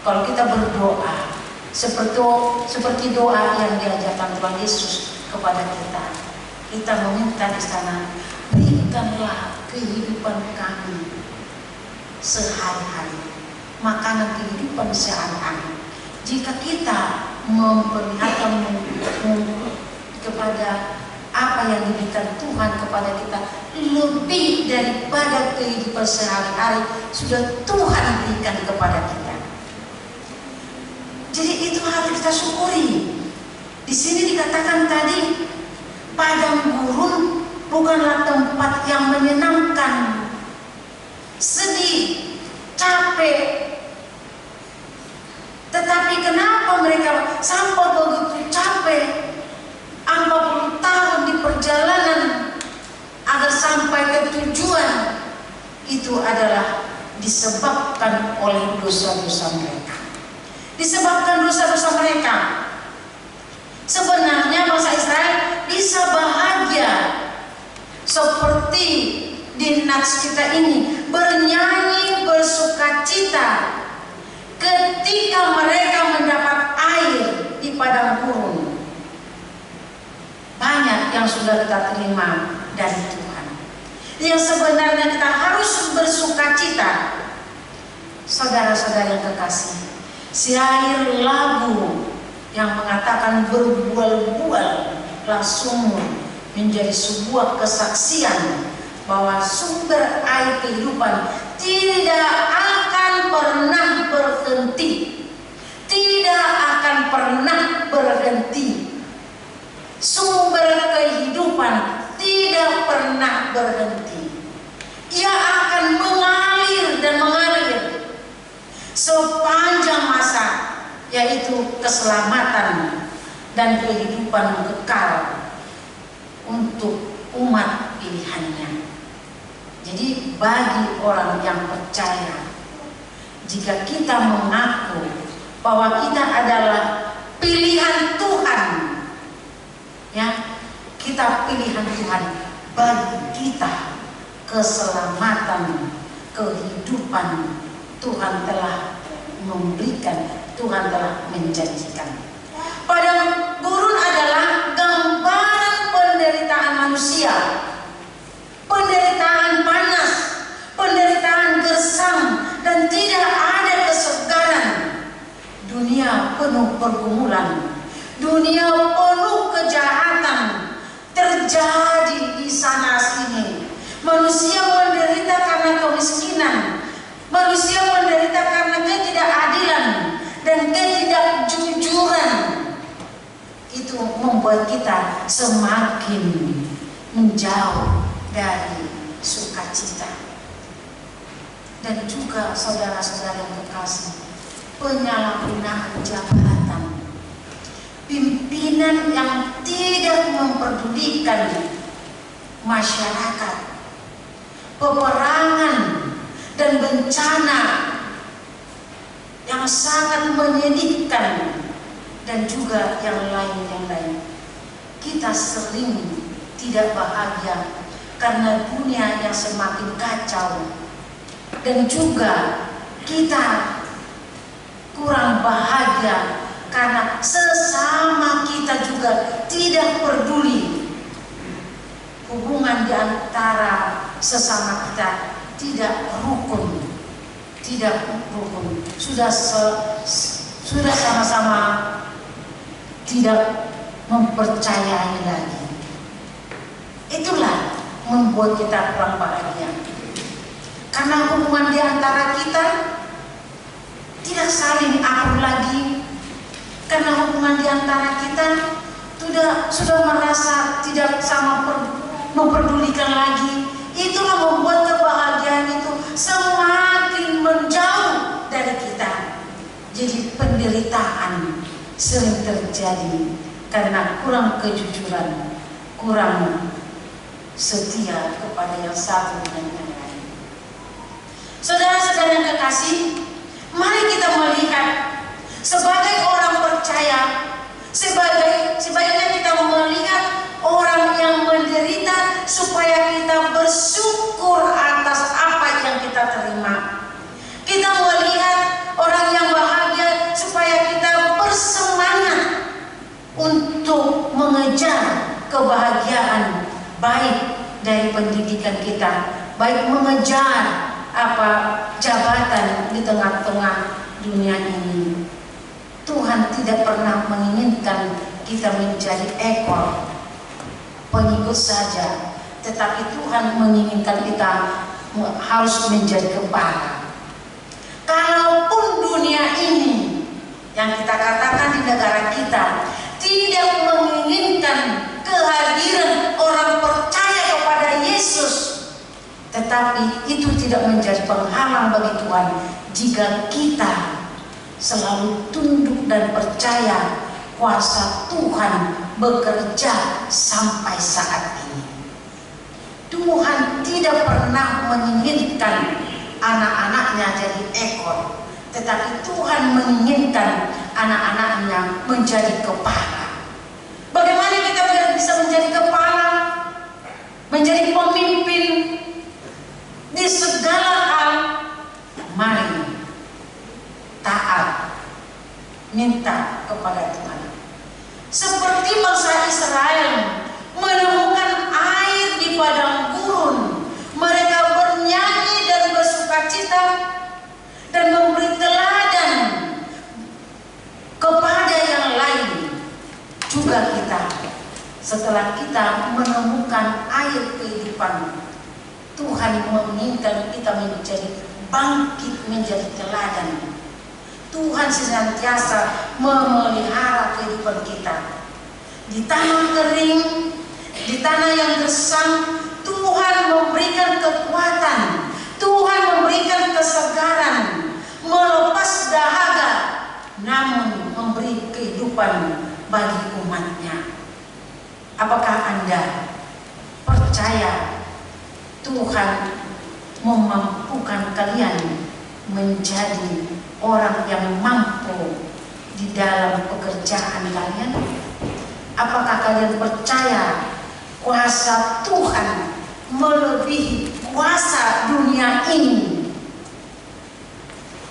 S4: Kalau kita berdoa seperti doa yang diajarkan Tuhan Yesus kepada kita meminta di sana, berikanlah kehidupan kami sehari-hari, makanan kehidupan sehari-hari. Jika kita memperlihatkan kepada apa yang diberikan Tuhan kepada kita lebih daripada kehidupan sehari-hari sudah Tuhan berikan kepada kita. Jadi itu harus kita syukuri. Di sini dikatakan tadi padang oleh dosa-dosa mereka. Disebabkan dosa-dosa mereka, sebenarnya bangsa Israel bisa bahagia seperti di nats kita ini, bernyanyi bersukacita ketika mereka mendapat air di padang gurun. Banyak yang sudah kita terima dari Tuhan, yang sebenarnya kita harus bersukacita. Saudara-saudara yang terkasih, syair lagu yang mengatakan berbual-buallah sumur menjadi sebuah kesaksian bahwa sumber air kehidupan tidak akan pernah berhenti, tidak akan pernah berhenti. Sumber kehidupan tidak pernah berhenti. Ia akan mengalir dan mengalir sepanjang masa, yaitu keselamatan dan kehidupan kekal untuk umat pilihannya. Jadi bagi orang yang percaya, jika kita mengaku bahwa kita adalah pilihan Tuhan, ya, kita pilihan Tuhan, bagi kita keselamatan, kehidupan Tuhan telah memberikan, Tuhan telah menjanjikan. Padang gurun adalah gambaran penderitaan manusia, penderitaan panas, penderitaan gersang, dan tidak ada kesegaran. Dunia penuh pergumulan, dunia penuh kejahatan terjadi di sana sini. Manusia menderita karena kemiskinan, manusia menderita karena ketidakadilan dan ketidakjujuran. Itu membuat kita semakin menjauh dari sukacita. Dan juga saudara-saudara yang terkasih, penyalahgunaan jabatan, pimpinan yang tidak memperdulikan masyarakat, peperangan dan bencana yang sangat menyedihkan, dan juga yang lain. Kita sering tidak bahagia karena dunia yang semakin kacau, dan juga kita kurang bahagia karena sesama kita juga tidak peduli. Hubungan di antara sesama kita tidak rukun, sudah sama-sama tidak mempercayai lagi. Itulah membuat kita kurang bahagia, karena hubungan di antara kita tidak saling akur lagi, karena hubungan di antara kita sudah merasa tidak sama memperdulikan lagi. Itulah membuat kebahagiaan itu semakin menjauh dari kita. Jadi penderitaan sering terjadi karena kurang kejujuran, kurang setia kepada yang satu dengan yang lain. Saudara-saudara yang kekasih, mari kita melihat sebagai orang percaya, sebaiknya kita melihat orang yang menderita supaya kita bersyukur atas apa yang kita terima. Kita melihat orang yang bahagia supaya kita bersemangat untuk mengejar kebahagiaan, baik dari pendidikan kita, baik mengejar jabatan di tengah-tengah dunia ini. Tuhan tidak pernah menginginkan kita menjadi ekor, pengikut saja, tetapi Tuhan menginginkan kita harus menjadi kepala. Kalaupun dunia ini yang kita katakan di negara kita tidak menginginkan kehadiran orang percaya kepada Yesus, tetapi itu tidak menjadi penghalang bagi Tuhan jika kita selalu tunduk dan percaya kuasa Tuhan bekerja sampai saat ini. Tuhan tidak pernah menginginkan anak-anaknya jadi ekor, tetapi Tuhan menginginkan anak-anaknya menjadi kepala. Bagaimana kita bisa menjadi kepala, menjadi pemimpin di segala hal? Mari taat, minta kepada Tuhan. Seperti bangsa Israel menemukan air di padang gurun, mereka bernyanyi dan bersukacita dan memberi teladan kepada yang lain. Juga kita, setelah kita menemukan air kehidupan, Tuhan menginginkan kita menjadi bangkit, menjadi teladan. Tuhan senantiasa memelihara kehidupan kita. Di tanah kering, di tanah yang gersang, Tuhan memberikan kekuatan, Tuhan memberikan kesegaran, melepas dahaga, namun memberi kehidupan bagi umatnya. Apakah Anda percaya Tuhan memampukan kalian menjadi orang yang mampu di dalam pekerjaan kalian? Apakah kalian percaya kuasa Tuhan melebihi kuasa dunia ini?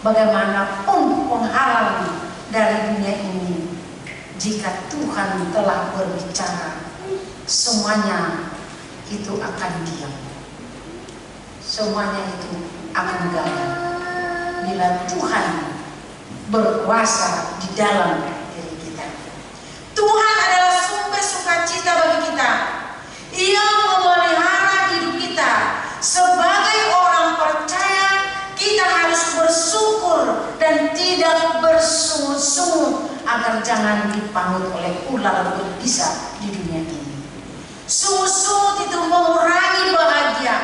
S4: Bagaimanapun penghalang dari dunia ini, jika Tuhan telah berbicara, semuanya itu akan diam. Semuanya itu akan gagal bila Tuhan berkuasa di dalam diri kita. Tuhan adalah sumber sukacita bagi kita. Ia memelihara hidup kita. Sebagai orang percaya, kita harus bersyukur dan tidak bersungut-sungut agar jangan dipangut oleh ular berbisa di dunia ini. Sungut-sungut itu mengurangi bahagia,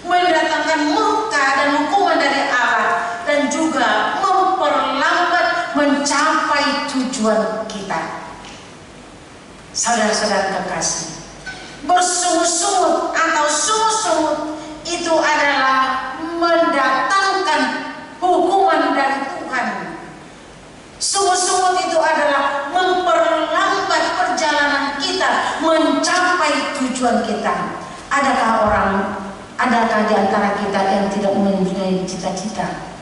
S4: mendatangkan murka dan hukuman dari Allah, dan juga memperlambat mencapai tujuan kita. Saudara-saudara kekasih, bersungut-sungut atau sungut-sungut itu adalah mendatangkan hukuman dari Tuhan. Sungut-sungut itu adalah memperlambat perjalanan kita mencapai tujuan kita. Adakah di antara kita yang tidak mempunyai cita-cita?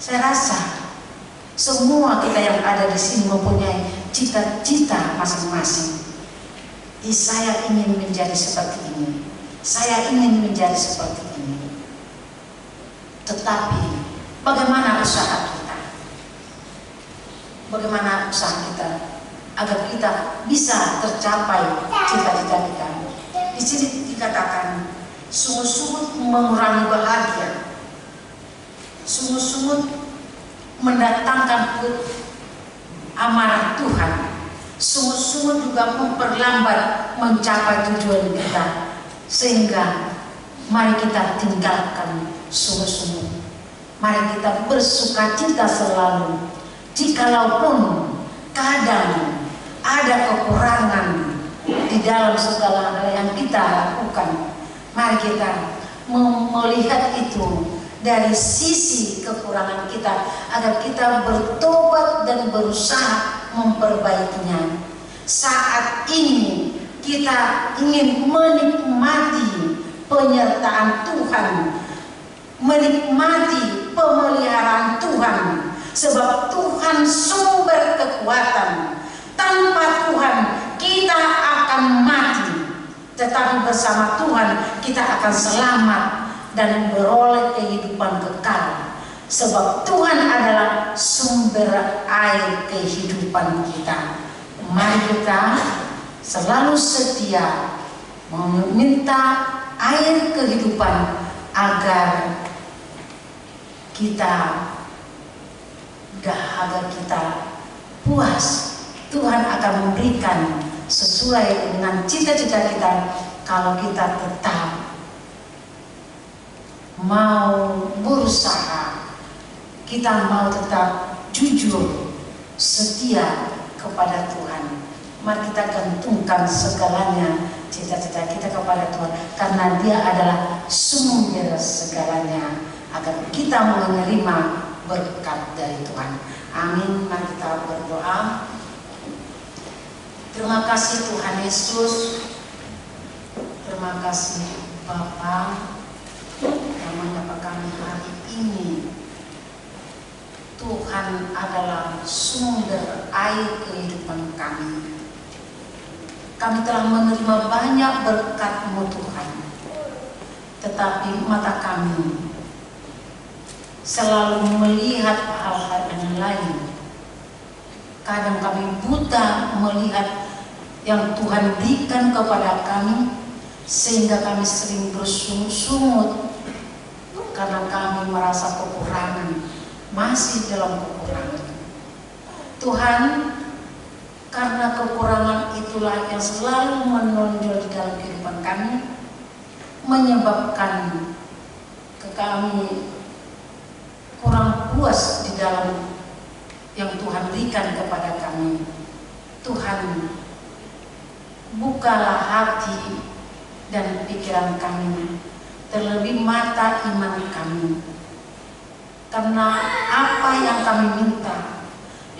S4: Saya rasa semua kita yang ada di sini mempunyai cita-cita masing-masing. Saya ingin menjadi seperti ini. Saya ingin menjadi seperti ini. Tetapi bagaimana usaha kita? Bagaimana usaha kita agar kita bisa tercapai cita-cita kita? Di sini dikatakan sungut-sungut mengurangi bahagia, sungut-sungut mendatangkan amarah Tuhan, sungut-sungut juga memperlambat mencapai tujuan kita. Sehingga mari kita tinggalkan sungut-sungut, mari kita bersukacita selalu. Jikalaupun kadang ada kekurangan di dalam segala hal yang kita lakukan, mari kita melihat itu dari sisi kekurangan kita, agar kita bertobat dan berusaha memperbaikinya. Saat ini kita ingin menikmati penyertaan Tuhan, menikmati pemeliharaan Tuhan, sebab Tuhan sumber kekuatan. Tanpa Tuhan kita akan mati, tetapi bersama Tuhan kita akan selamat dan beroleh kehidupan kekal. Sebab Tuhan adalah sumber air kehidupan kita. Mari kita selalu setia meminta air kehidupan agar kita puas. Tuhan akan memberikan sesuai dengan cita-cita kita kalau kita tetap mau berusaha, kita mau tetap jujur, setia kepada Tuhan. Mari kita gantungkan segalanya cita-cita kita kepada Tuhan, karena Dia adalah sumber segalanya, agar kita menerima berkat dari Tuhan. Amin. Mari kita berdoa. Terima kasih Tuhan Yesus. Terima kasih Bapa yang menyapa kami hari ini. Tuhan adalah sumber air kehidupan kami. Kami telah menerima banyak berkat-Mu Tuhan, tetapi mata kami selalu melihat hal-hal yang lain. Kadang kami buta melihat yang Tuhan berikan kepada kami, sehingga kami sering bersungut-sungut karena kami merasa kekurangan, masih dalam kekurangan. Tuhan, karena kekurangan itulah yang selalu menonjol di dalam kehidupan kami, menyebabkan kami kurang puas di dalam yang Tuhan berikan kepada kami. Tuhan, bukalah hati dan pikiran kami, terlebih mata iman kami, karena apa yang kami minta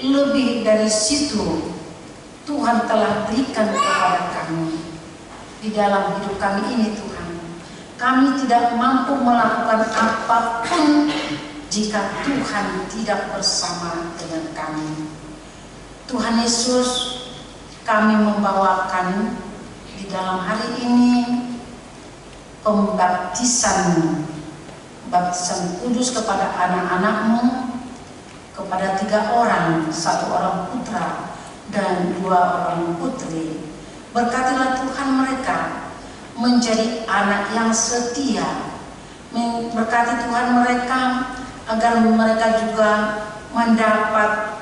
S4: lebih dari situ Tuhan telah berikan kepada kami di dalam hidup kami ini. Tuhan, kami tidak mampu melakukan apapun jika Tuhan tidak bersama dengan kami. Tuhan Yesus, kami membawakan di dalam hari ini pembaptisan kudus kepada anak-anak-Mu, kepada 3 orang, 1 orang putra dan 2 orang putri. Berkatilah Tuhan mereka menjadi anak yang setia. Berkati Tuhan mereka agar mereka juga mendapat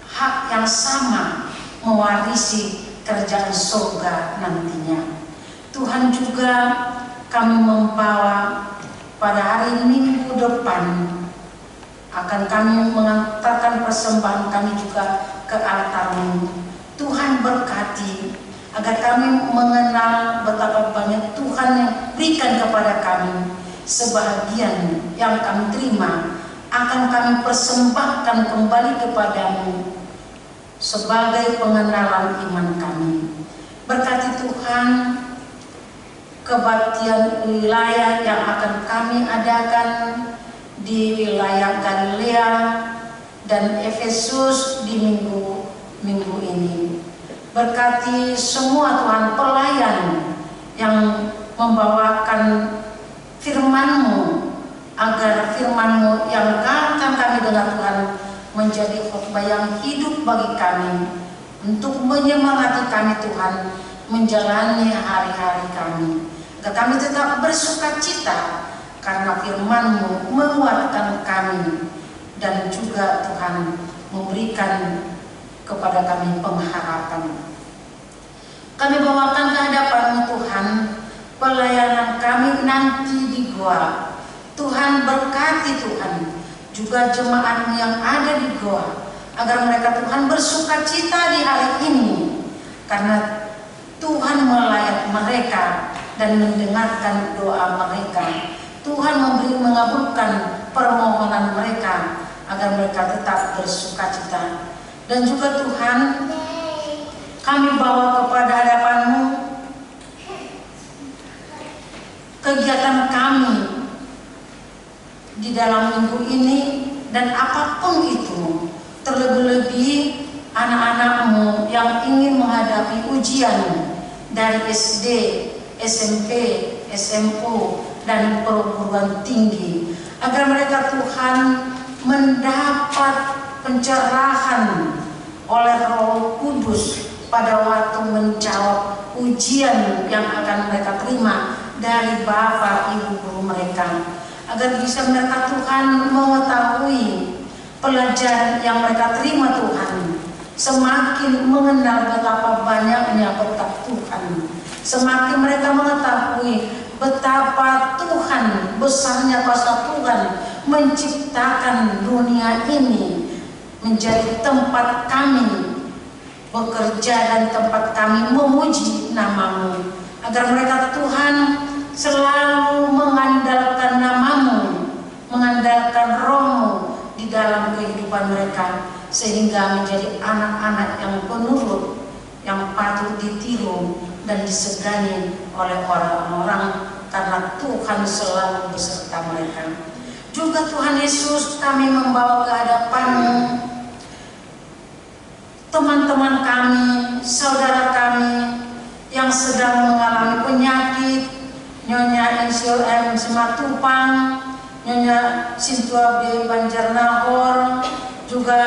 S4: hak yang sama, mewarisi kerajaan surga nantinya. Tuhan, juga kami membawa pada hari Minggu depan akan kami mengantarkan persembahan kami juga ke altar-Mu. Tuhan, berkati agar kami mengenal betapa banyak Tuhan yang berikan kepada kami. Sebahagian yang kami terima akan kami persembahkan kembali kepada-Mu sebagai pengenalan iman kami. Berkati Tuhan kebaktian wilayah yang akan kami adakan di wilayah Galilea dan Efesus di minggu ini. Berkati semua Tuhan pelayan yang membawakan firman-Mu, agar firman-Mu yang akan kami dengar Tuhan menjadi khotbah yang hidup bagi kami, untuk menyemangati kami Tuhan menjalani hari-hari kami, agar kami tetap bersuka cita karena firman-Mu menguatkan kami, dan juga Tuhan memberikan kepada kami pengharapan. Kami bawakan ke hadapan-Mu Tuhan pelayanan kami nanti di Goa. Tuhan, berkati Tuhan juga jemaat-Mu yang ada di Goa, agar mereka Tuhan bersuka cita di hari ini, karena Tuhan melayat mereka dan mendengarkan doa mereka. Tuhan mengabulkan permohonan mereka agar mereka tetap bersuka cita. Dan juga Tuhan, kami bawa kepada hadapan-Mu kegiatan kami di dalam minggu ini, dan apapun itu, terlebih-lebih anak-anak-Mu yang ingin menghadapi ujian dari SD, SMP, SMU, dan perguruan tinggi, agar mereka Tuhan mendapat pencerahan oleh Roh Kudus pada waktu menjawab ujian yang akan mereka terima dari Bapak Ibu guru mereka, agar bisa mereka Tuhan mengetahui pelajaran yang mereka terima Tuhan, semakin mengenal betapa banyaknya berkat Tuhan, semakin mereka mengetahui betapa Tuhan besarnya kuasa Tuhan menciptakan dunia ini menjadi tempat kami bekerja dan tempat kami memuji nama-Mu, agar mereka Tuhan selalu mengandalkan nama-Mu, mengandalkan Roh-Mu di dalam kehidupan mereka, sehingga menjadi anak-anak yang penurut, yang patut ditiru dan disegani oleh orang-orang, karena Tuhan selalu beserta mereka. Juga Tuhan Yesus, kami membawa ke hadapan-Mu teman-teman kami, saudara kami yang sedang mengalami penyakit, Nyonya Insinyur M. Simatupang, Nyonya Sintua B. Banjarnahor, juga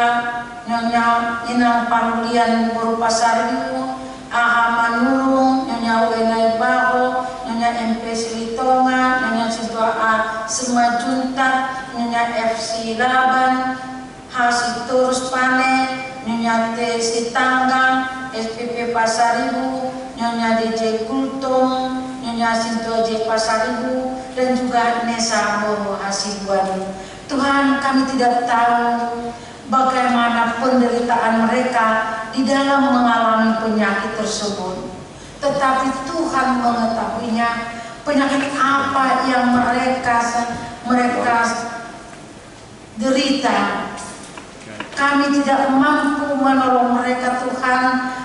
S4: Nyonya Inang Parulian Borupasariu, Aha Manurung, Nyonya Wenai Baho, Nyonya MP Silitonga, Nyonya Sintua A. Semajuntak, Nyonya F. Silaban, Hasiturus Pane, Nyonya T. Sitanggang, SPP Pasaribu, Nyonya DJ Kultung, Nyonya Sintua J. Pasaribu, dan juga Nesa Moro Hasibuan. Tuhan, kami tidak tahu bagaimana penderitaan mereka di dalam mengalami penyakit tersebut, tetapi Tuhan mengetahuinya, penyakit apa yang mereka derita. Kami tidak mampu menolong mereka, Tuhan,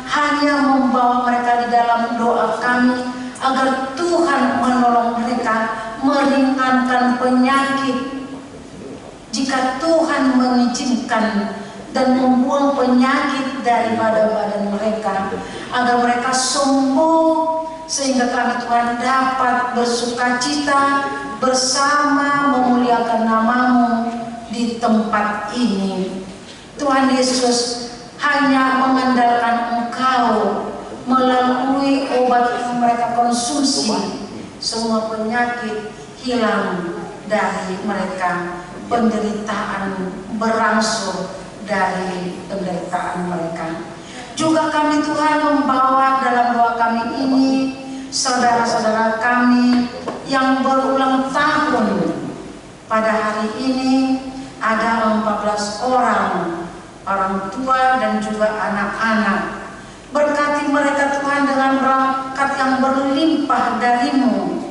S4: hanya membawa mereka di dalam doa kami, agar Tuhan menolong mereka, meringankan penyakit. Jika Tuhan mengizinkan dan membuang penyakit daripada badan mereka, agar mereka sembuh, sehingga kami Tuhan dapat bersukacita bersama memuliakan nama-Mu di tempat ini. Tuhan Yesus, hanya mengandalkan Engkau melalui obat yang mereka konsumsi, semua penyakit hilang dari mereka, penderitaan berangsur dari penderitaan mereka. Juga kami Tuhan membawa dalam doa kami ini saudara-saudara kami yang berulang tahun. Pada hari ini ada 14 orang tua dan juga anak-anak. Berkati mereka Tuhan dengan berkat yang berlimpah dari-Mu.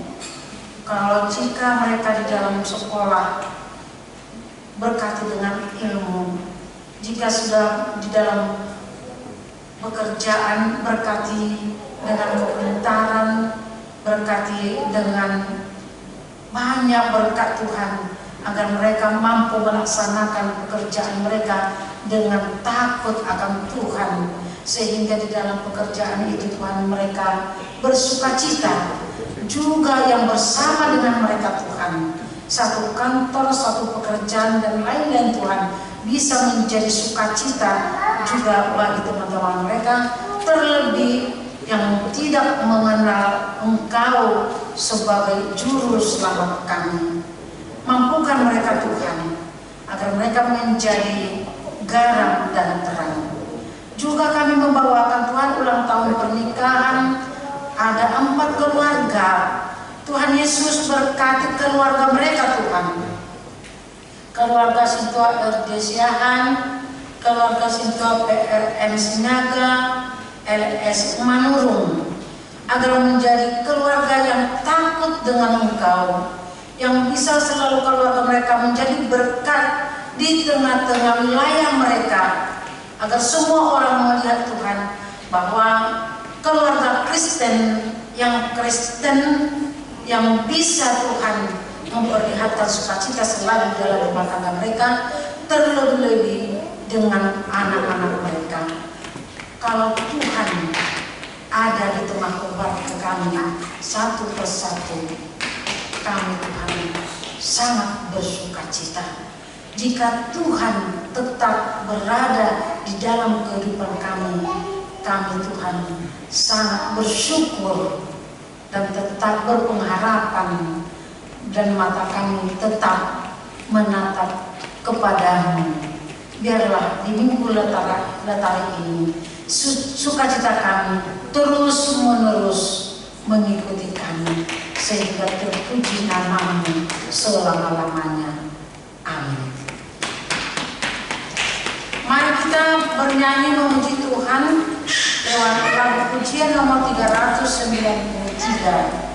S4: Kalau jika mereka di dalam sekolah, berkati dengan ilmu. Jika sudah di dalam pekerjaan, berkati dengan kepintaran, berkati dengan banyak berkat Tuhan, agar mereka mampu melaksanakan pekerjaan mereka dengan takut akan Tuhan, sehingga di dalam pekerjaan itu Tuhan mereka bersukacita. Juga yang bersama dengan mereka Tuhan, satu kantor, satu pekerjaan dan lain-lain Tuhan, bisa menjadi sukacita juga bagi teman-teman mereka, terlebih yang tidak mengenal Engkau sebagai juru selamat kami. Mampukan mereka Tuhan, agar mereka menjadi garam dan terang. Juga kami membawakan Tuhan ulang tahun pernikahan, ada 4 keluarga. Tuhan Yesus berkati keluarga mereka Tuhan. Keluarga Sintua RD Siahan, keluarga Sintua PRM Sinaga, LS Manurung, agar menjadi keluarga yang takut dengan Engkau, yang bisa selalu keluarga mereka menjadi berkat di tengah-tengah wilayah mereka, agar semua orang melihat Tuhan bahwa keluarga Kristen yang bisa Tuhan memperlihatkan sukacita selalu dalam rumah tangga mereka, terlebih-lebih dengan anak-anak mereka. Kalau Tuhan ada di tengah keluarga kami satu persatu, kami Tuhan sangat bersukacita. Jika Tuhan tetap berada di dalam kehidupan kami Tuhan sangat bersyukur dan tetap berpengharapan, dan mata kami tetap menatap kepada-Mu. Biarlah di minggu letari ini sukacita kami terus menerus mengikuti kami, sehingga terpuji nama-Mu selama-lamanya. Amin. Mari kita bernyanyi memuji Tuhan Lagu pujian nomor 393.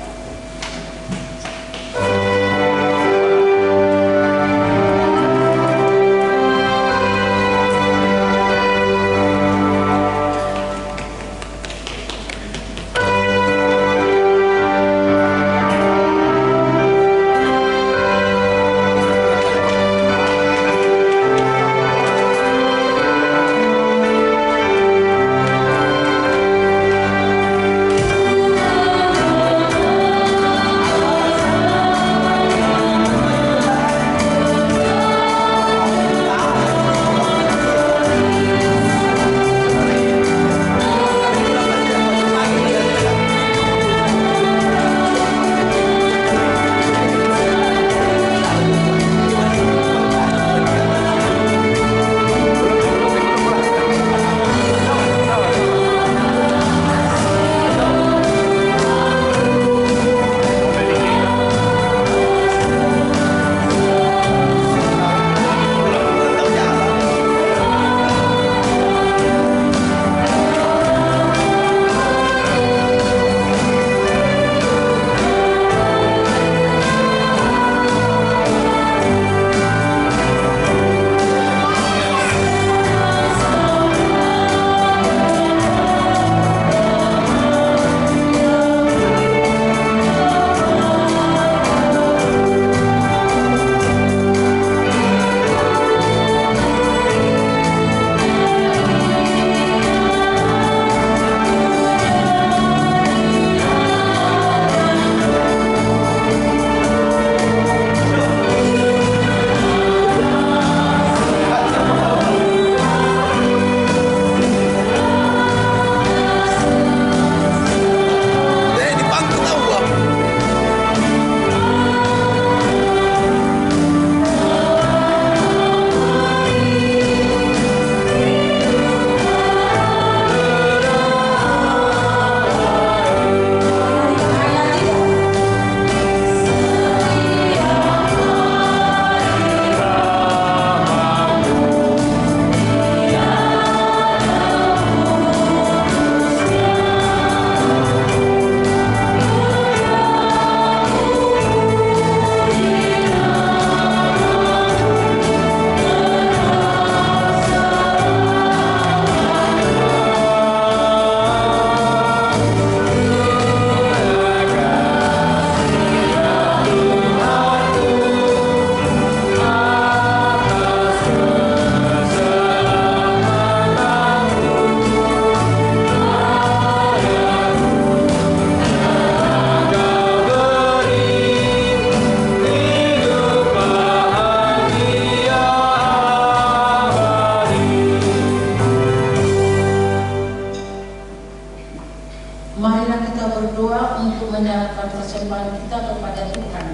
S4: Marilah kita berdoa untuk menyerahkan persembahan kita kepada Tuhan.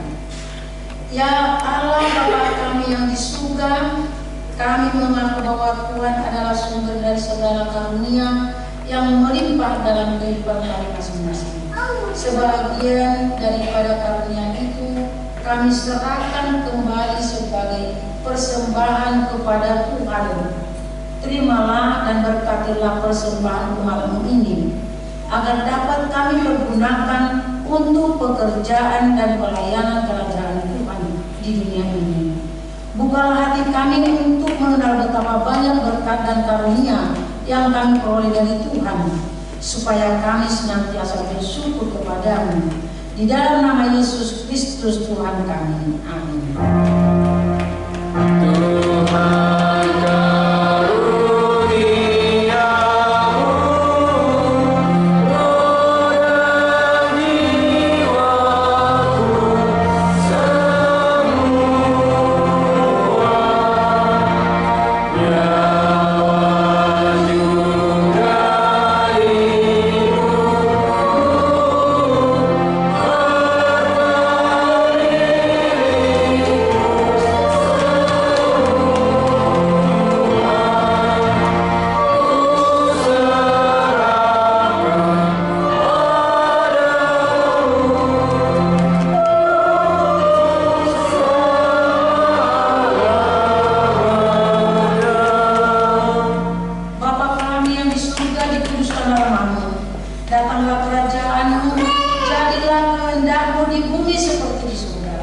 S4: Ya Allah Bapa kami yang di surga, kami mengaku bahwa Tuhan adalah sumber dari segala karunia yang melimpah dalam kehidupan kami masing-masing. Sebagian daripada karunia itu kami serahkan kembali sebagai persembahan kepada Tuhan. Terimalah dan berkatilah persembahan malam ini, agar dapat kami pergunakan untuk pekerjaan dan pelayanan kerajaan Tuhan di dunia ini. Bukalah hati kami untuk mengenal betapa banyak berkat dan karunia yang kami peroleh dari Tuhan, supaya kami senantiasa bersyukur kepadamu. Di dalam nama Yesus Kristus Tuhan kami. Amin. bumi seperti di surga.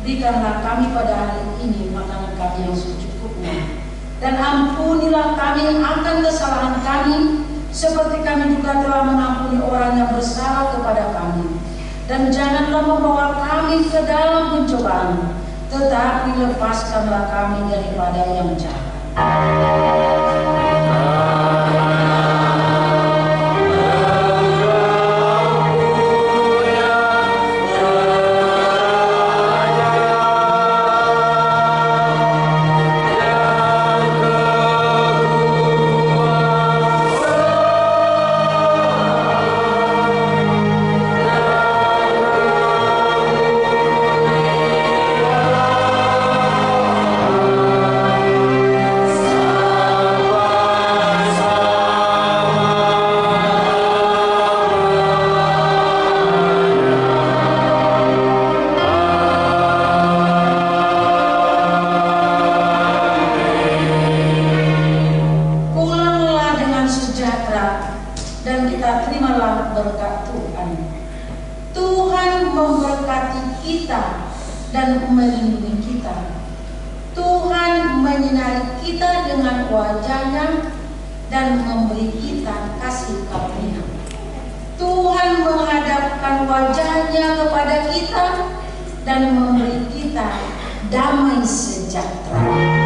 S4: Berikanlah kami pada hari ini makanan kami yang secukupnya, dan ampunilah kami akan kesalahan kami, seperti kami juga telah mengampuni orang yang bersalah kepada kami. Dan janganlah membawa kami ke dalam pencobaan, tetapi lepaskanlah kami daripada yang jahat. Dan kita terimalah berkat Tuhan. Tuhan memberkati kita dan melindungi kita. Tuhan menyinari kita dengan wajah-Nya dan memberi kita kasih karunia. Tuhan menghadapkan wajah-Nya kepada kita dan memberi kita damai sejahtera.